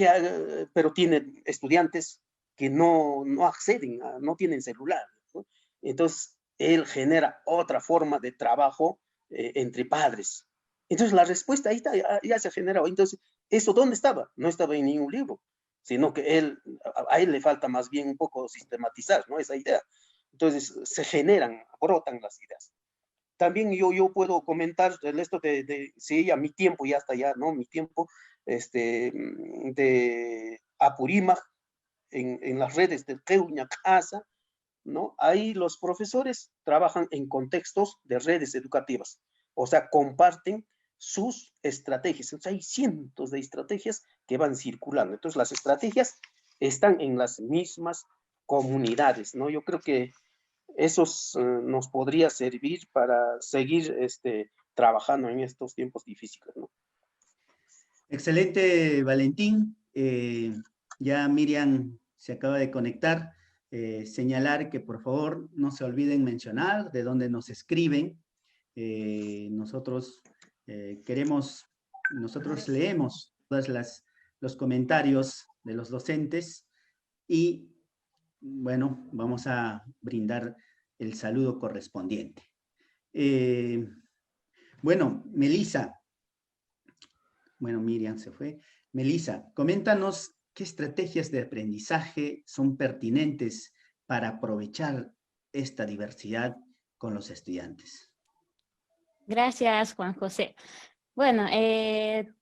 tiene estudiantes que no acceden, no tienen celular, ¿no? Entonces, él genera otra forma de trabajo entre padres. Entonces, la respuesta ahí está, ya se ha generado. Entonces, ¿eso dónde estaba? No estaba en ningún libro, sino que a él le falta más bien un poco sistematizar, ¿no? Esa idea. Entonces, se generan, brotan las ideas. También yo puedo comentar esto sí, ya mi tiempo ya está ya, ¿no? Mi tiempo, de Apurímac, en las redes de Keuña Casa, ¿no? Ahí los profesores trabajan en contextos de redes educativas, o sea, comparten sus estrategias. Entonces, hay cientos de estrategias que van circulando. Entonces, las estrategias están en las mismas comunidades, ¿no? Yo creo que eso nos podría servir para seguir trabajando en estos tiempos difíciles, ¿no? Excelente, Valentín. Ya Miriam se acaba de conectar. Señalar que por favor no se olviden mencionar de dónde nos escriben. Nosotros leemos todos los comentarios de los docentes y, bueno, vamos a brindar el saludo correspondiente. Bueno, Miriam se fue. Melissa, coméntanos qué estrategias de aprendizaje son pertinentes para aprovechar esta diversidad con los estudiantes. Gracias, Juan José. Bueno,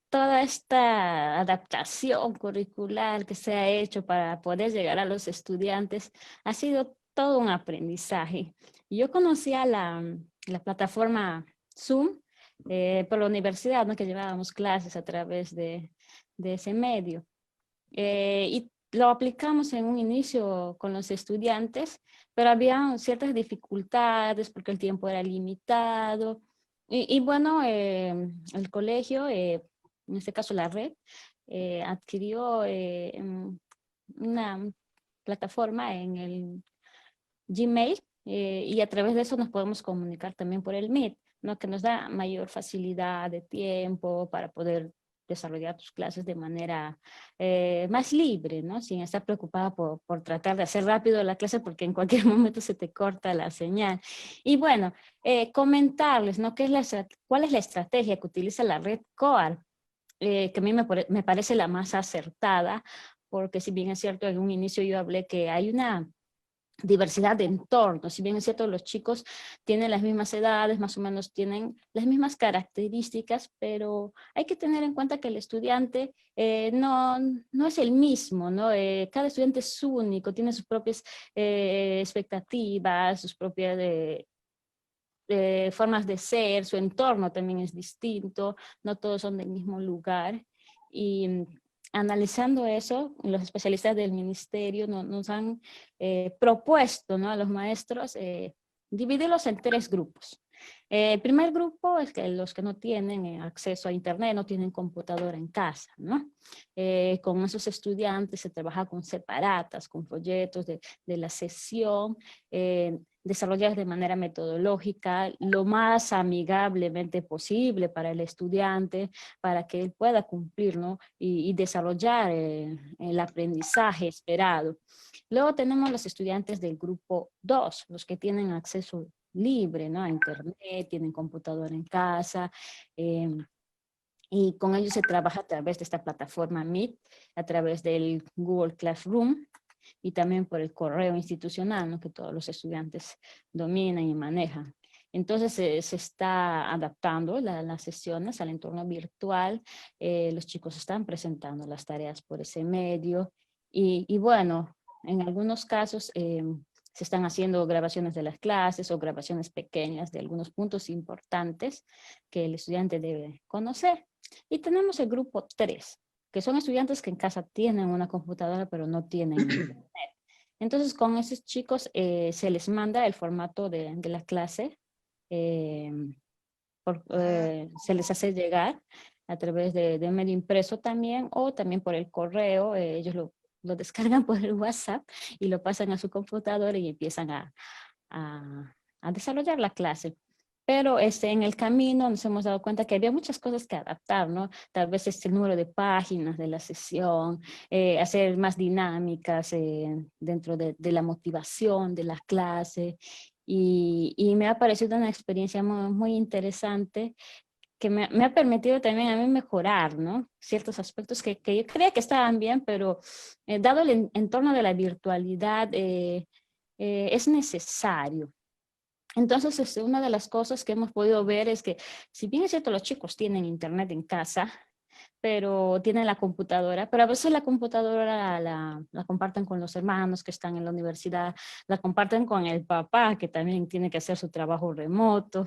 toda esta adaptación curricular que se ha hecho para poder llegar a los estudiantes ha sido todo un aprendizaje. Yo conocía la plataforma Zoom por la universidad, ¿no? Que llevábamos clases a través de ese medio. Y lo aplicamos en un inicio con los estudiantes, pero había ciertas dificultades porque el tiempo era limitado. Y bueno, el colegio, en este caso la red, adquirió una plataforma en el Gmail, y a través de eso nos podemos comunicar también por el Meet, ¿no? Que nos da mayor facilidad de tiempo para poder desarrollar tus clases de manera más libre, ¿no? Sin estar preocupada por tratar de hacer rápido la clase, porque en cualquier momento se te corta la señal. Y bueno, comentarles, ¿no? ¿Cuál es la estrategia que utiliza la red COAL? Que a mí me parece la más acertada, porque si bien es cierto, en un inicio yo hablé que hay una diversidad de entornos. Si bien es cierto, los chicos tienen las mismas edades, más o menos tienen las mismas características, pero hay que tener en cuenta que el estudiante no es el mismo, ¿no? Cada estudiante es único, tiene sus propias expectativas, sus propias formas de ser, su entorno también es distinto, no todos son del mismo lugar. Y analizando eso, los especialistas del ministerio nos han propuesto, ¿no?, a los maestros dividirlos en 3 grupos. El primer grupo es que los que no tienen acceso a internet, no tienen computadora en casa, ¿no? Con esos estudiantes se trabaja con separatas, con folletos de la sesión, desarrolladas de manera metodológica, lo más amigablemente posible para el estudiante, para que él pueda cumplir, ¿no?, y desarrollar el aprendizaje esperado. Luego tenemos los estudiantes del grupo 2, los que tienen acceso libre, ¿no?, a internet, tienen computadora en casa, y con ellos se trabaja a través de esta plataforma Meet, a través del Google Classroom, y también por el correo institucional, ¿no?, que todos los estudiantes dominan y manejan. Entonces se está adaptando las sesiones al entorno virtual, los chicos están presentando las tareas por ese medio, y bueno, en algunos casos se están haciendo grabaciones de las clases o grabaciones pequeñas de algunos puntos importantes que el estudiante debe conocer. Y tenemos el grupo 3, que son estudiantes que en casa tienen una computadora pero no tienen internet. Entonces con esos chicos se les manda el formato de la clase, se les hace llegar a través de un medio impreso también, o también por el correo. Ellos lo descargan por el WhatsApp y lo pasan a su computadora y empiezan a desarrollar la clase. Pero en el camino nos hemos dado cuenta que había muchas cosas que adaptar, ¿no? Tal vez el número de páginas de la sesión, hacer más dinámicas dentro de la motivación de la clase. Y me ha parecido una experiencia muy, muy interesante, que me ha permitido también a mí mejorar, ¿no?, ciertos aspectos que yo creía que estaban bien, pero dado el entorno de la virtualidad, es necesario. Entonces, una de las cosas que hemos podido ver es que, si bien es cierto, los chicos tienen internet en casa, pero tienen la computadora, pero a veces la computadora la comparten con los hermanos que están en la universidad, la comparten con el papá, que también tiene que hacer su trabajo remoto,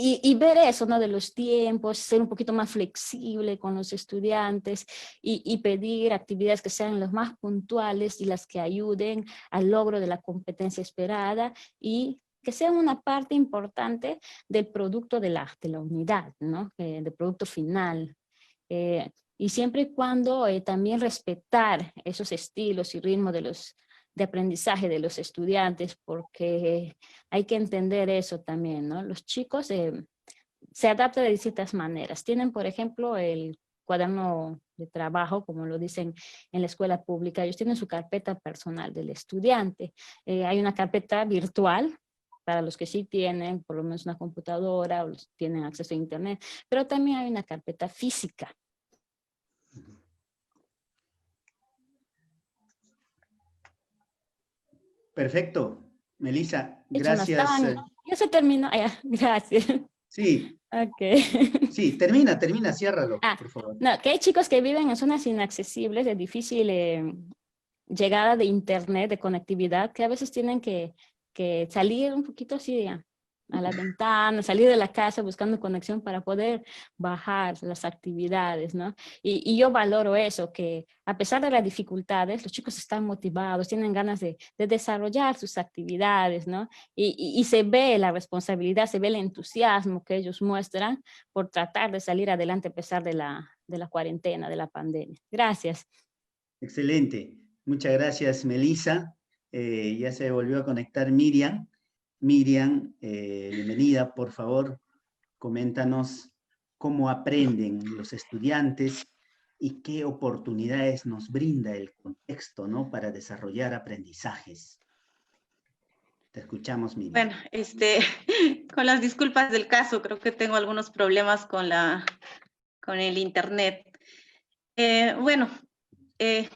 y ver eso, ¿no?, de los tiempos, ser un poquito más flexible con los estudiantes y pedir actividades que sean las más puntuales y las que ayuden al logro de la competencia esperada, y que sean una parte importante del producto de la unidad, ¿no?, del producto final. Y siempre y cuando también respetar esos estilos y ritmos de aprendizaje de los estudiantes, porque hay que entender eso también, ¿no? Los chicos se adaptan de distintas maneras. Tienen, por ejemplo, el cuaderno de trabajo, como lo dicen en la escuela pública. Ellos tienen su carpeta personal del estudiante. Hay una carpeta virtual para los que sí tienen por lo menos una computadora o tienen acceso a internet, pero también hay una carpeta física. Perfecto, Melissa, De hecho, no gracias. estaban, ya se terminó, ya, gracias. Sí, Ok. sí, termina, ciérralo, por favor. No, que hay chicos que viven en zonas inaccesibles, de difícil llegada de internet, de conectividad, que a veces tienen que salir un poquito así a la ventana, salir de la casa buscando conexión para poder bajar las actividades, ¿no? Y yo valoro eso, que a pesar de las dificultades, los chicos están motivados, tienen ganas de desarrollar sus actividades, ¿no? Y se ve la responsabilidad, se ve el entusiasmo que ellos muestran por tratar de salir adelante a pesar de la cuarentena, de la pandemia. Gracias. Excelente. Muchas gracias, Melissa. Ya se volvió a conectar Miriam. Miriam, bienvenida, por favor, coméntanos cómo aprenden los estudiantes y qué oportunidades nos brinda el contexto, ¿no?, para desarrollar aprendizajes. Te escuchamos, Miriam. Bueno, con las disculpas del caso, creo que tengo algunos problemas con el internet.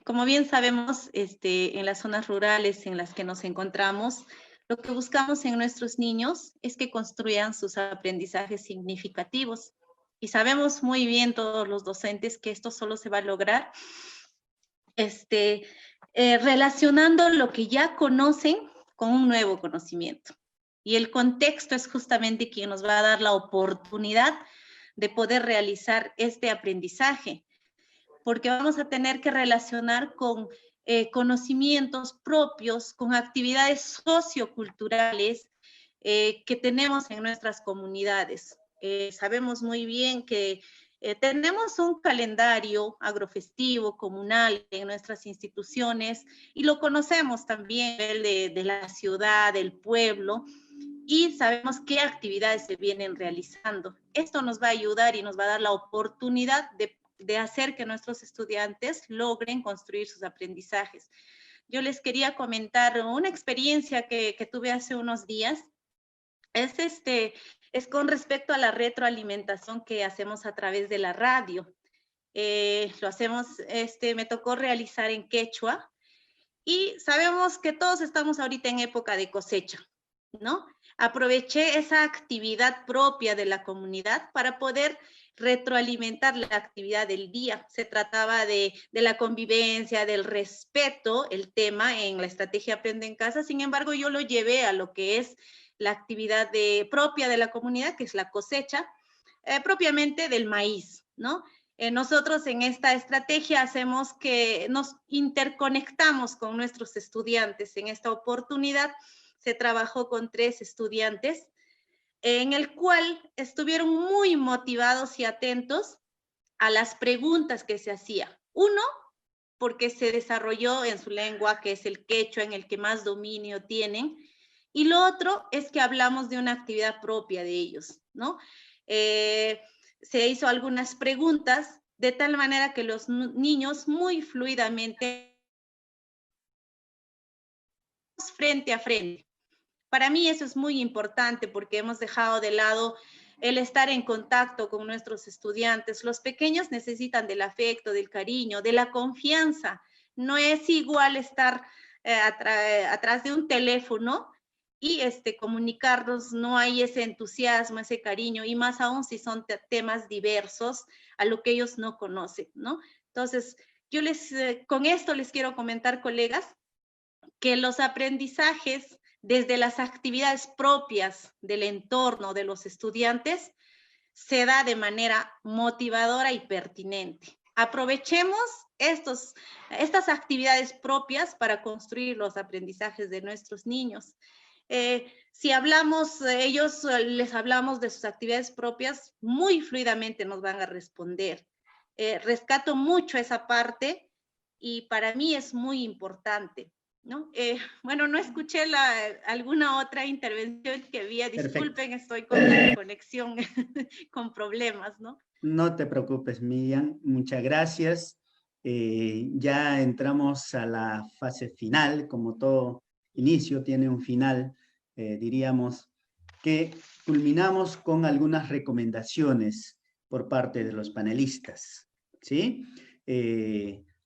Como bien sabemos, en las zonas rurales en las que nos encontramos, lo que buscamos en nuestros niños es que construyan sus aprendizajes significativos. Y sabemos muy bien todos los docentes que esto solo se va a lograr relacionando lo que ya conocen con un nuevo conocimiento. Y el contexto es justamente quien nos va a dar la oportunidad de poder realizar este aprendizaje, porque vamos a tener que relacionar con conocimientos propios, con actividades socioculturales que tenemos en nuestras comunidades. Sabemos muy bien que tenemos un calendario agrofestivo comunal en nuestras instituciones y lo conocemos también de la ciudad, del pueblo, y sabemos qué actividades se vienen realizando. Esto nos va a ayudar y nos va a dar la oportunidad de hacer que nuestros estudiantes logren construir sus aprendizajes. Yo les quería comentar una experiencia que tuve hace unos días. Es con respecto a la retroalimentación que hacemos a través de la radio. Lo hacemos, me tocó realizar en quechua, y sabemos que todos estamos ahorita en época de cosecha, ¿no? Aproveché esa actividad propia de la comunidad para poder retroalimentar la actividad del día. Se trataba de la convivencia, del respeto, el tema en la estrategia Aprende en Casa. Sin embargo, yo lo llevé a lo que es la actividad propia de la comunidad, que es la cosecha, propiamente del maíz, ¿no? Nosotros en esta estrategia hacemos que nos interconectamos con nuestros estudiantes. En esta oportunidad se trabajó con 3 estudiantes, en el cual estuvieron muy motivados y atentos a las preguntas que se hacían. Uno, porque se desarrolló en su lengua, que es el quechua, en el que más dominio tienen. Y lo otro es que hablamos de una actividad propia de ellos, ¿no? Se hizo algunas preguntas de tal manera que los niños muy fluidamente frente a frente. Para mí eso es muy importante porque hemos dejado de lado el estar en contacto con nuestros estudiantes. Los pequeños necesitan del afecto, del cariño, de la confianza. No es igual estar atrás de un teléfono y comunicarnos, no hay ese entusiasmo, ese cariño, y más aún si son temas diversos a lo que ellos no conocen, ¿no? Entonces, yo con esto les quiero comentar, colegas, que los aprendizajes desde las actividades propias del entorno de los estudiantes se da de manera motivadora y pertinente. Aprovechemos estas actividades propias para construir los aprendizajes de nuestros niños. Si les hablamos de sus actividades propias, muy fluidamente nos van a responder. Rescato mucho esa parte y para mí es muy importante, ¿no? Bueno, no escuché alguna otra intervención que había. Disculpen, perfecto. Estoy con la conexión con problemas, ¿no? No te preocupes, Miriam, muchas gracias. Ya entramos a la fase final, como todo inicio tiene un final, diríamos que culminamos con algunas recomendaciones por parte de los panelistas, ¿sí?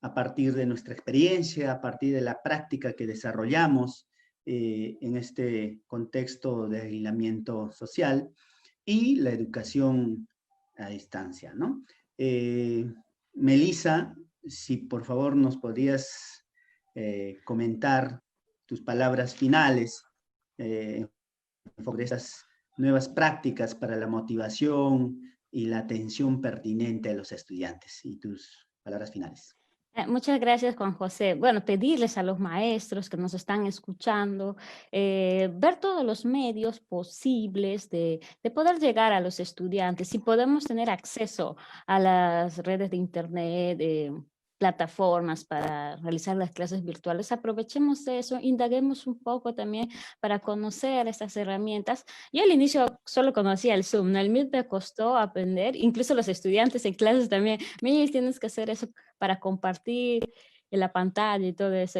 A partir de nuestra experiencia, a partir de la práctica que desarrollamos en este contexto de aislamiento social y la educación a distancia, ¿no? Melissa, si por favor nos podrías comentar tus palabras finales sobre estas nuevas prácticas para la motivación y la atención pertinente a los estudiantes. Y tus palabras finales. Muchas gracias, Juan José. Bueno, pedirles a los maestros que nos están escuchando, ver todos los medios posibles de poder llegar a los estudiantes. Si podemos tener acceso a las redes de internet, plataformas para realizar las clases virtuales, aprovechemos eso, indaguemos un poco también para conocer estas herramientas. Yo al inicio solo conocía el Zoom, ¿no? El Meet me costó aprender, incluso los estudiantes en clases también, Miguel, tienes que hacer eso para compartir en la pantalla y todo eso,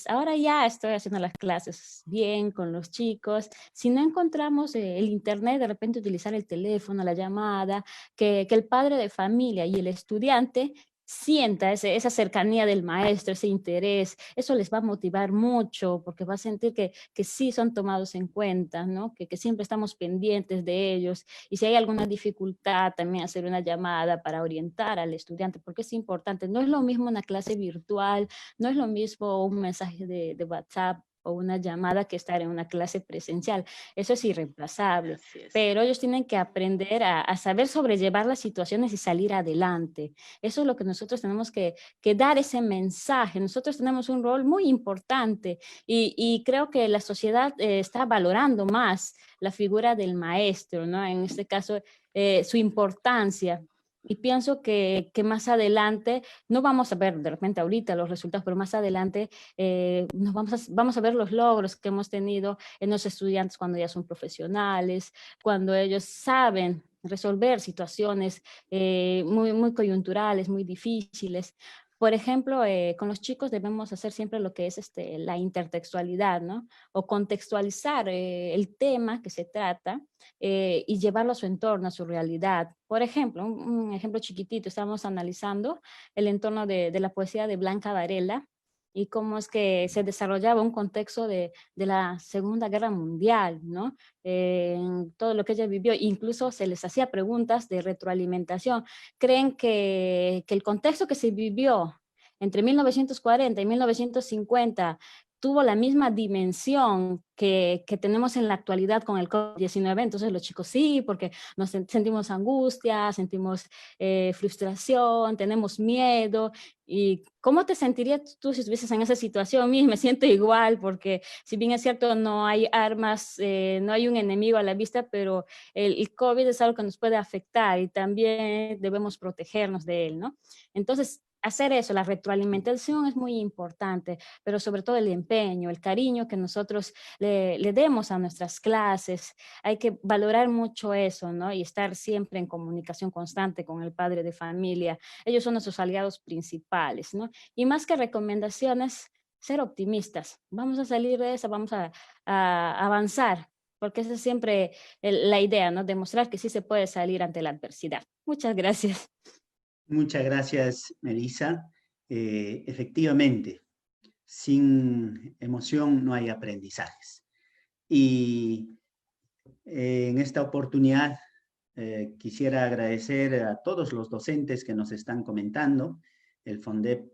ahora ya estoy haciendo las clases bien con los chicos. Si no encontramos el internet, de repente utilizar el teléfono, la llamada, que el padre de familia y el estudiante sienta esa cercanía del maestro, ese interés, eso les va a motivar mucho porque va a sentir que sí son tomados en cuenta, ¿no? Que siempre estamos pendientes de ellos, y si hay alguna dificultad también hacer una llamada para orientar al estudiante, porque es importante. No es lo mismo una clase virtual, no es lo mismo un mensaje de WhatsApp o una llamada que estar en una clase presencial. Eso es irreemplazable, pero ellos tienen que aprender a saber sobrellevar las situaciones y salir adelante. Eso es lo que nosotros tenemos que dar ese mensaje. Nosotros tenemos un rol muy importante y creo que la sociedad está valorando más la figura del maestro, ¿no? En este caso, su importancia. Y pienso que más adelante, no vamos a ver de repente ahorita los resultados, pero más adelante vamos a ver los logros que hemos tenido en los estudiantes cuando ya son profesionales, cuando ellos saben resolver situaciones muy coyunturales, muy difíciles. Por ejemplo, con los chicos debemos hacer siempre lo que es la intertextualidad, ¿no? O contextualizar el tema que se trata y llevarlo a su entorno, a su realidad. Por ejemplo, un ejemplo chiquitito, estamos analizando el entorno de la poesía de Blanca Varela y cómo es que se desarrollaba un contexto de la Segunda Guerra Mundial, ¿no? Todo lo que ella vivió, incluso se les hacía preguntas de retroalimentación. ¿Creen que el contexto que se vivió entre 1940 y 1950 tuvo la misma dimensión que tenemos en la actualidad con el COVID-19? Entonces los chicos sí, porque nos sentimos angustia, sentimos frustración, tenemos miedo. ¿Y cómo te sentirías tú si estuvieses en esa situación? Me siento igual, porque si bien es cierto, no hay armas, no hay un enemigo a la vista, pero el COVID es algo que nos puede afectar y también debemos protegernos de él, ¿no? Entonces, hacer eso, la retroalimentación es muy importante, pero sobre todo el empeño, el cariño que nosotros le demos a nuestras clases. Hay que valorar mucho eso, ¿no? Y estar siempre en comunicación constante con el padre de familia. Ellos son nuestros aliados principales, ¿no? Y más que recomendaciones, ser optimistas. Vamos a salir de esa, vamos a avanzar, porque esa es siempre la idea, ¿no? Demostrar que sí se puede salir ante la adversidad. Muchas gracias. Muchas gracias, Melissa. Efectivamente, sin emoción no hay aprendizajes. Y en esta oportunidad quisiera agradecer a todos los docentes que nos están comentando. El FONDEP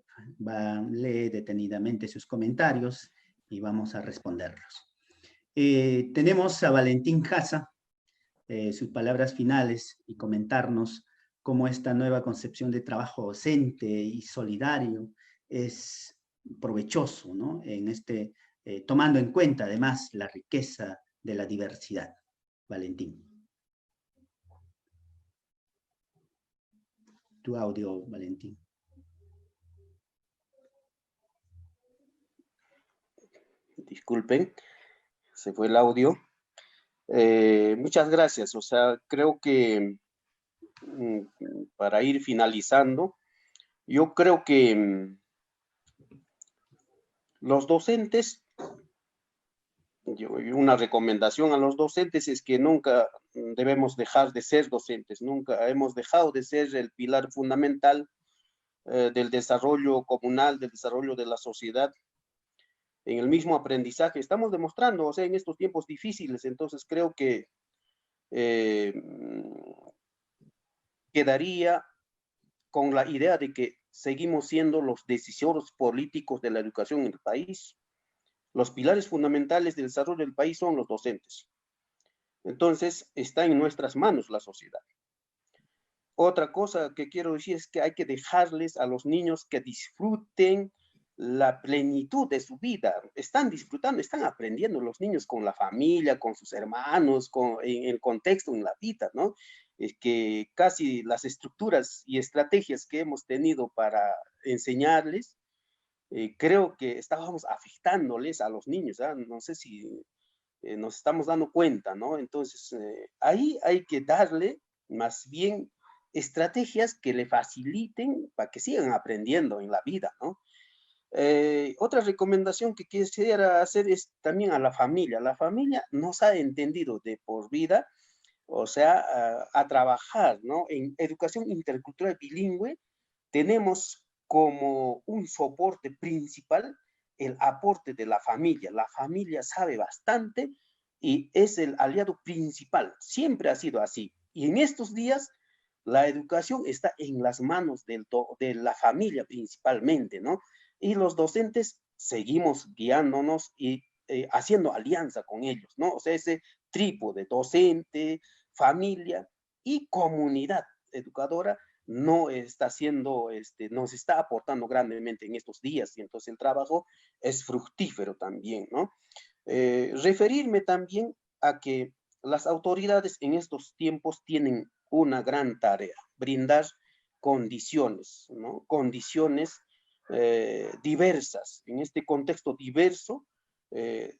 lee detenidamente sus comentarios y vamos a responderlos. Tenemos a Valentín Casa, sus palabras finales y comentarnos cómo esta nueva concepción de trabajo docente y solidario es provechoso, ¿no? Tomando en cuenta además la riqueza de la diversidad. Valentín. Tu audio, Valentín. Disculpen, se fue el audio. Muchas gracias. O sea, creo que para ir finalizando, yo creo que los docentes, una recomendación a los docentes es que nunca debemos dejar de ser docentes, nunca hemos dejado de ser el pilar fundamental del desarrollo comunal, del desarrollo de la sociedad. En el mismo aprendizaje estamos demostrando, o sea, en estos tiempos difíciles, entonces creo que quedaría con la idea de que seguimos siendo los decisores políticos de la educación en el país. Los pilares fundamentales del desarrollo del país son los docentes. Entonces, está en nuestras manos la sociedad. Otra cosa que quiero decir es que hay que dejarles a los niños que disfruten la plenitud de su vida. Están disfrutando, están aprendiendo los niños con la familia, con sus hermanos, en el contexto, en la vida, ¿no? Es que casi las estructuras y estrategias que hemos tenido para enseñarles, creo que estábamos afectándoles a los niños, ¿ah? No sé si nos estamos dando cuenta, ¿no? Entonces, ahí hay que darle más bien estrategias que le faciliten para que sigan aprendiendo en la vida, ¿no? Otra recomendación que quisiera hacer es también a la familia. La familia nos ha entendido de por vida, o sea, a trabajar, ¿no? En educación intercultural bilingüe tenemos como un soporte principal el aporte de la familia. La familia sabe bastante y es el aliado principal. Siempre ha sido así. Y en estos días la educación está en las manos de la familia principalmente, ¿no? Y los docentes seguimos guiándonos y haciendo alianza con ellos, ¿no? O sea, ese trípode, docente, familia y comunidad educadora no está haciendo, nos está aportando grandemente en estos días y entonces el trabajo es fructífero también, ¿no? Referirme también a que las autoridades en estos tiempos tienen una gran tarea, brindar condiciones, ¿no? Condiciones diversas. En este contexto diverso,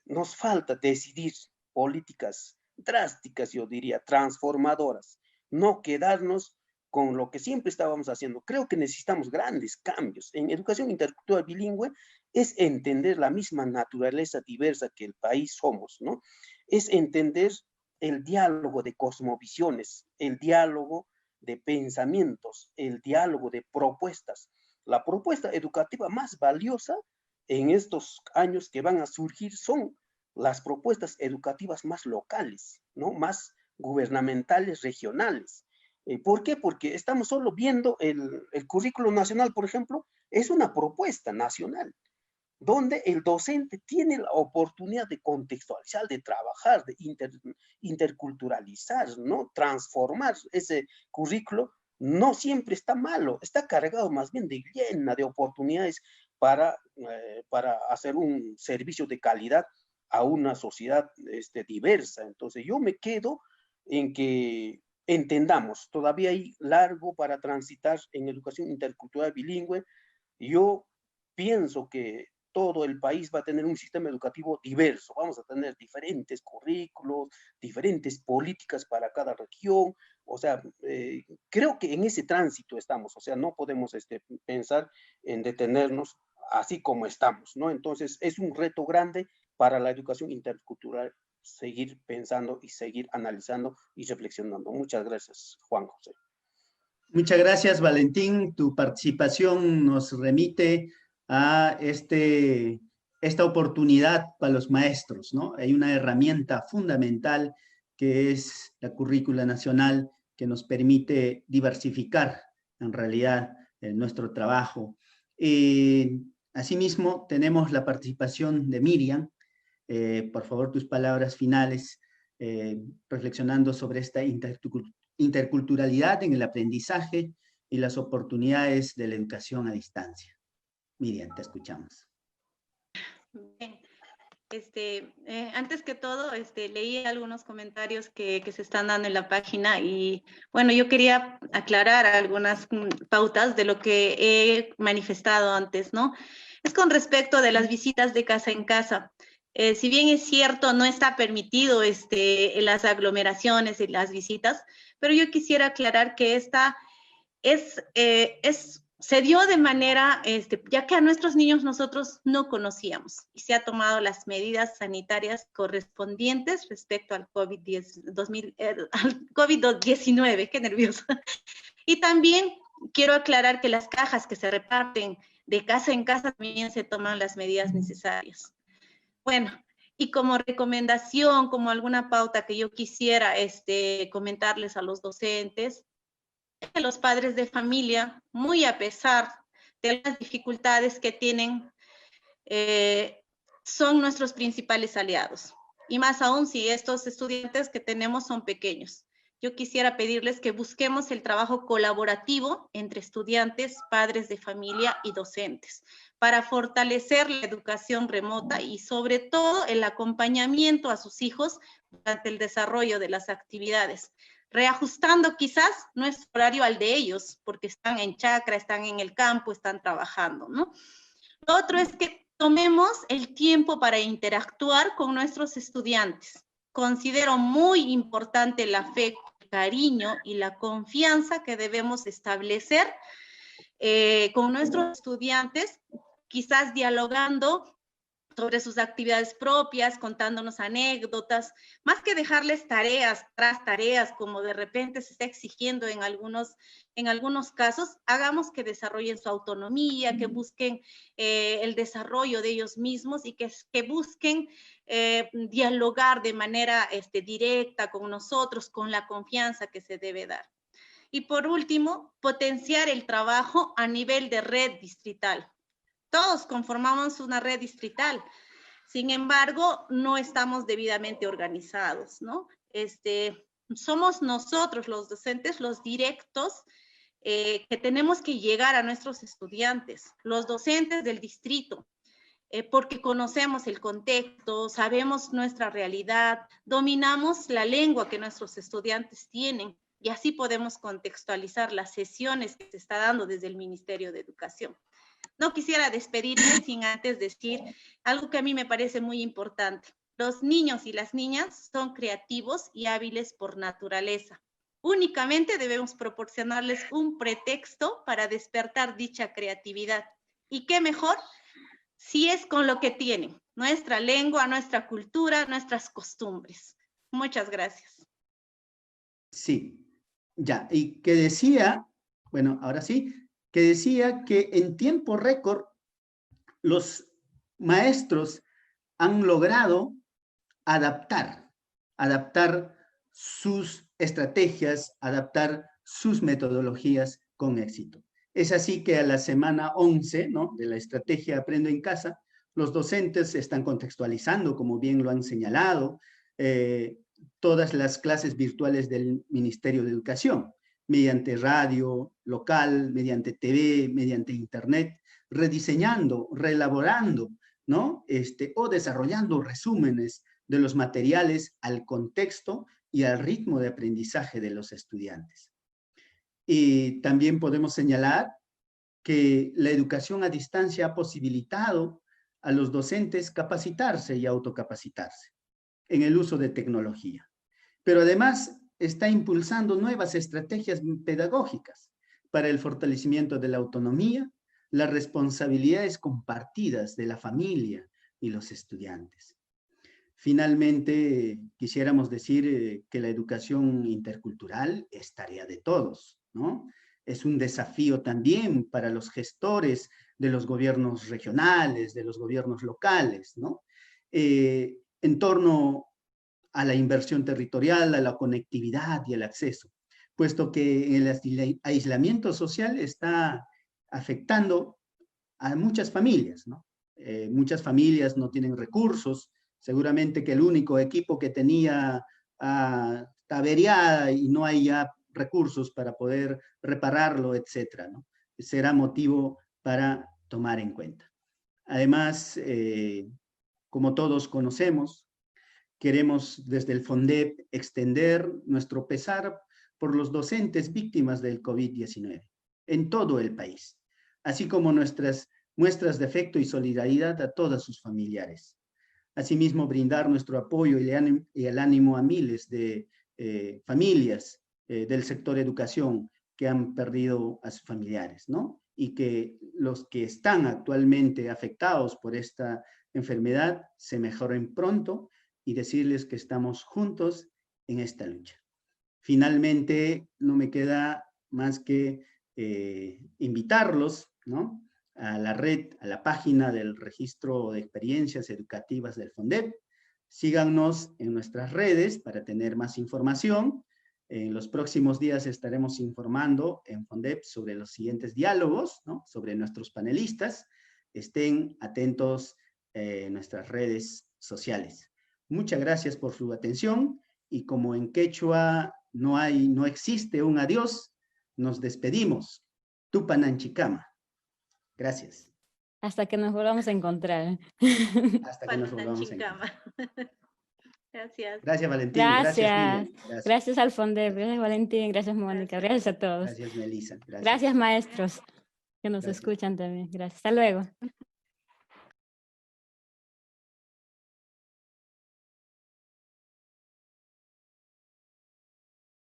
nos falta decidir políticas drásticas, yo diría, transformadoras, no quedarnos con lo que siempre estábamos haciendo. Creo que necesitamos grandes cambios. En educación intercultural bilingüe es entender la misma naturaleza diversa que el país somos, ¿no? Es entender el diálogo de cosmovisiones, el diálogo de pensamientos, el diálogo de propuestas. La propuesta educativa más valiosa en estos años que van a surgir son las propuestas educativas más locales, ¿no? Más gubernamentales, regionales. ¿Por qué? Porque estamos solo viendo el currículo nacional, por ejemplo, es una propuesta nacional, donde el docente tiene la oportunidad de contextualizar, de trabajar, de interculturalizar, ¿no? Transformar ese currículo. No siempre está malo, está cargado más bien de llena de oportunidades para hacer un servicio de calidad a una sociedad diversa. Entonces yo me quedo en que entendamos, todavía hay largo para transitar en educación intercultural bilingüe. Yo pienso que todo el país va a tener un sistema educativo diverso. Vamos a tener diferentes currículos, diferentes políticas para cada región. O sea, creo que en ese tránsito estamos. O sea, no podemos pensar en detenernos así como estamos, ¿no? Entonces, es un reto grande para la educación intercultural seguir pensando y seguir analizando y reflexionando. Muchas gracias, Juan José. Muchas gracias, Valentín. Tu participación nos remite a esta oportunidad para los maestros, ¿no? Hay una herramienta fundamental que es la currícula nacional que nos permite diversificar en realidad nuestro trabajo. Asimismo, tenemos la participación de Miriam. Por favor, tus palabras finales, reflexionando sobre esta interculturalidad en el aprendizaje y las oportunidades de la educación a distancia. Miriam, te escuchamos. Bien. Antes que todo, leí algunos comentarios que se están dando en la página y, bueno, yo quería aclarar algunas pautas de lo que he manifestado antes, ¿no? Es con respecto de las visitas de casa en casa. Si bien es cierto, no está permitido las aglomeraciones y las visitas, pero yo quisiera aclarar que esta se dio de manera, ya que a nuestros niños nosotros no conocíamos y se ha tomado las medidas sanitarias correspondientes respecto al COVID-19, qué nervioso. Y también quiero aclarar que las cajas que se reparten de casa en casa también se toman las medidas necesarias. Bueno, y como recomendación, como alguna pauta que yo quisiera comentarles a los docentes, que los padres de familia, muy a pesar de las dificultades que tienen, son nuestros principales aliados. y más aún si estos estudiantes que tenemos son pequeños. Yo quisiera pedirles que busquemos el trabajo colaborativo entre estudiantes, padres de familia y docentes para fortalecer la educación remota y sobre todo el acompañamiento a sus hijos durante el desarrollo de las actividades, reajustando quizás nuestro horario al de ellos, porque están en chacra, están en el campo, están trabajando, ¿no? Lo otro es que tomemos el tiempo para interactuar con nuestros estudiantes. Considero muy importante el afecto, el cariño y la confianza que debemos establecer con nuestros estudiantes, quizás dialogando sobre sus actividades propias, contándonos anécdotas, más que dejarles tareas tras tareas, como de repente se está exigiendo en algunos casos, hagamos que desarrollen su autonomía, que busquen el desarrollo de ellos mismos y que busquen dialogar de manera directa con nosotros, con la confianza que se debe dar. Y por último, potenciar el trabajo a nivel de red distrital. Todos conformamos una red distrital, sin embargo, no estamos debidamente organizados, ¿no? Somos nosotros los docentes, los directos, que tenemos que llegar a nuestros estudiantes, los docentes del distrito, porque conocemos el contexto, sabemos nuestra realidad, dominamos la lengua que nuestros estudiantes tienen, y así podemos contextualizar las sesiones que se está dando desde el Ministerio de Educación. No quisiera despedirme sin antes decir algo que a mí me parece muy importante. Los niños y las niñas son creativos y hábiles por naturaleza. Únicamente debemos proporcionarles un pretexto para despertar dicha creatividad. ¿Y qué mejor si es con lo que tienen? Nuestra lengua, nuestra cultura, nuestras costumbres. Muchas gracias. Sí, ya. Y que decía, bueno, ahora sí, que decía que en tiempo récord los maestros han logrado adaptar sus estrategias, adaptar sus metodologías con éxito. Es así que a la semana 11, ¿no?, de la estrategia Aprendo en Casa, los docentes están contextualizando, como bien lo han señalado, todas las clases virtuales del Ministerio de Educación, mediante radio local, mediante TV, mediante internet, rediseñando, reelaborando, ¿no?, o desarrollando resúmenes de los materiales al contexto y al ritmo de aprendizaje de los estudiantes. Y también podemos señalar que la educación a distancia ha posibilitado a los docentes capacitarse y autocapacitarse en el uso de tecnología. Pero además está impulsando nuevas estrategias pedagógicas para el fortalecimiento de la autonomía, las responsabilidades compartidas de la familia y los estudiantes. Finalmente, quisiéramos decir que la educación intercultural es tarea de todos, ¿no? Es un desafío también para los gestores de los gobiernos regionales, de los gobiernos locales, ¿no? En torno a la inversión territorial, a la conectividad y el acceso, puesto que el aislamiento social está afectando a muchas familias, ¿no? Muchas familias no tienen recursos, seguramente que el único equipo que tenía está averiada y no hay ya recursos para poder repararlo, etcétera, ¿no? Será motivo para tomar en cuenta. Además, como todos conocemos, queremos desde el FONDEP extender nuestro pesar por los docentes víctimas del COVID-19 en todo el país, así como nuestras muestras de afecto y solidaridad a todos sus familiares. Asimismo, brindar nuestro apoyo y el ánimo a miles de familias del sector educación que han perdido a sus familiares, ¿no? Y que los que están actualmente afectados por esta enfermedad se mejoren pronto y decirles que estamos juntos en esta lucha. Finalmente, no me queda más que invitarlos, ¿no?, a la red, a la página del Registro de Experiencias Educativas del FONDEP. Síganos en nuestras redes para tener más información. En los próximos días estaremos informando en FONDEP sobre los siguientes diálogos, ¿no?, sobre nuestros panelistas. Estén atentos en nuestras redes sociales. Muchas gracias por su atención y como en quechua no existe un adiós, nos despedimos. Tupananchikama. Gracias. Hasta que nos volvamos a encontrar. Hasta que nos volvamos a encontrar. Pananchikama. Gracias. Gracias, Valentín. Gracias, Gracias. Miriam. Gracias. Gracias, Alfondé. Gracias, Valentín. Gracias, Mónica. Gracias a todos. Gracias, Melissa. Gracias, maestros, que nos Gracias. escuchan también. Gracias. Hasta luego.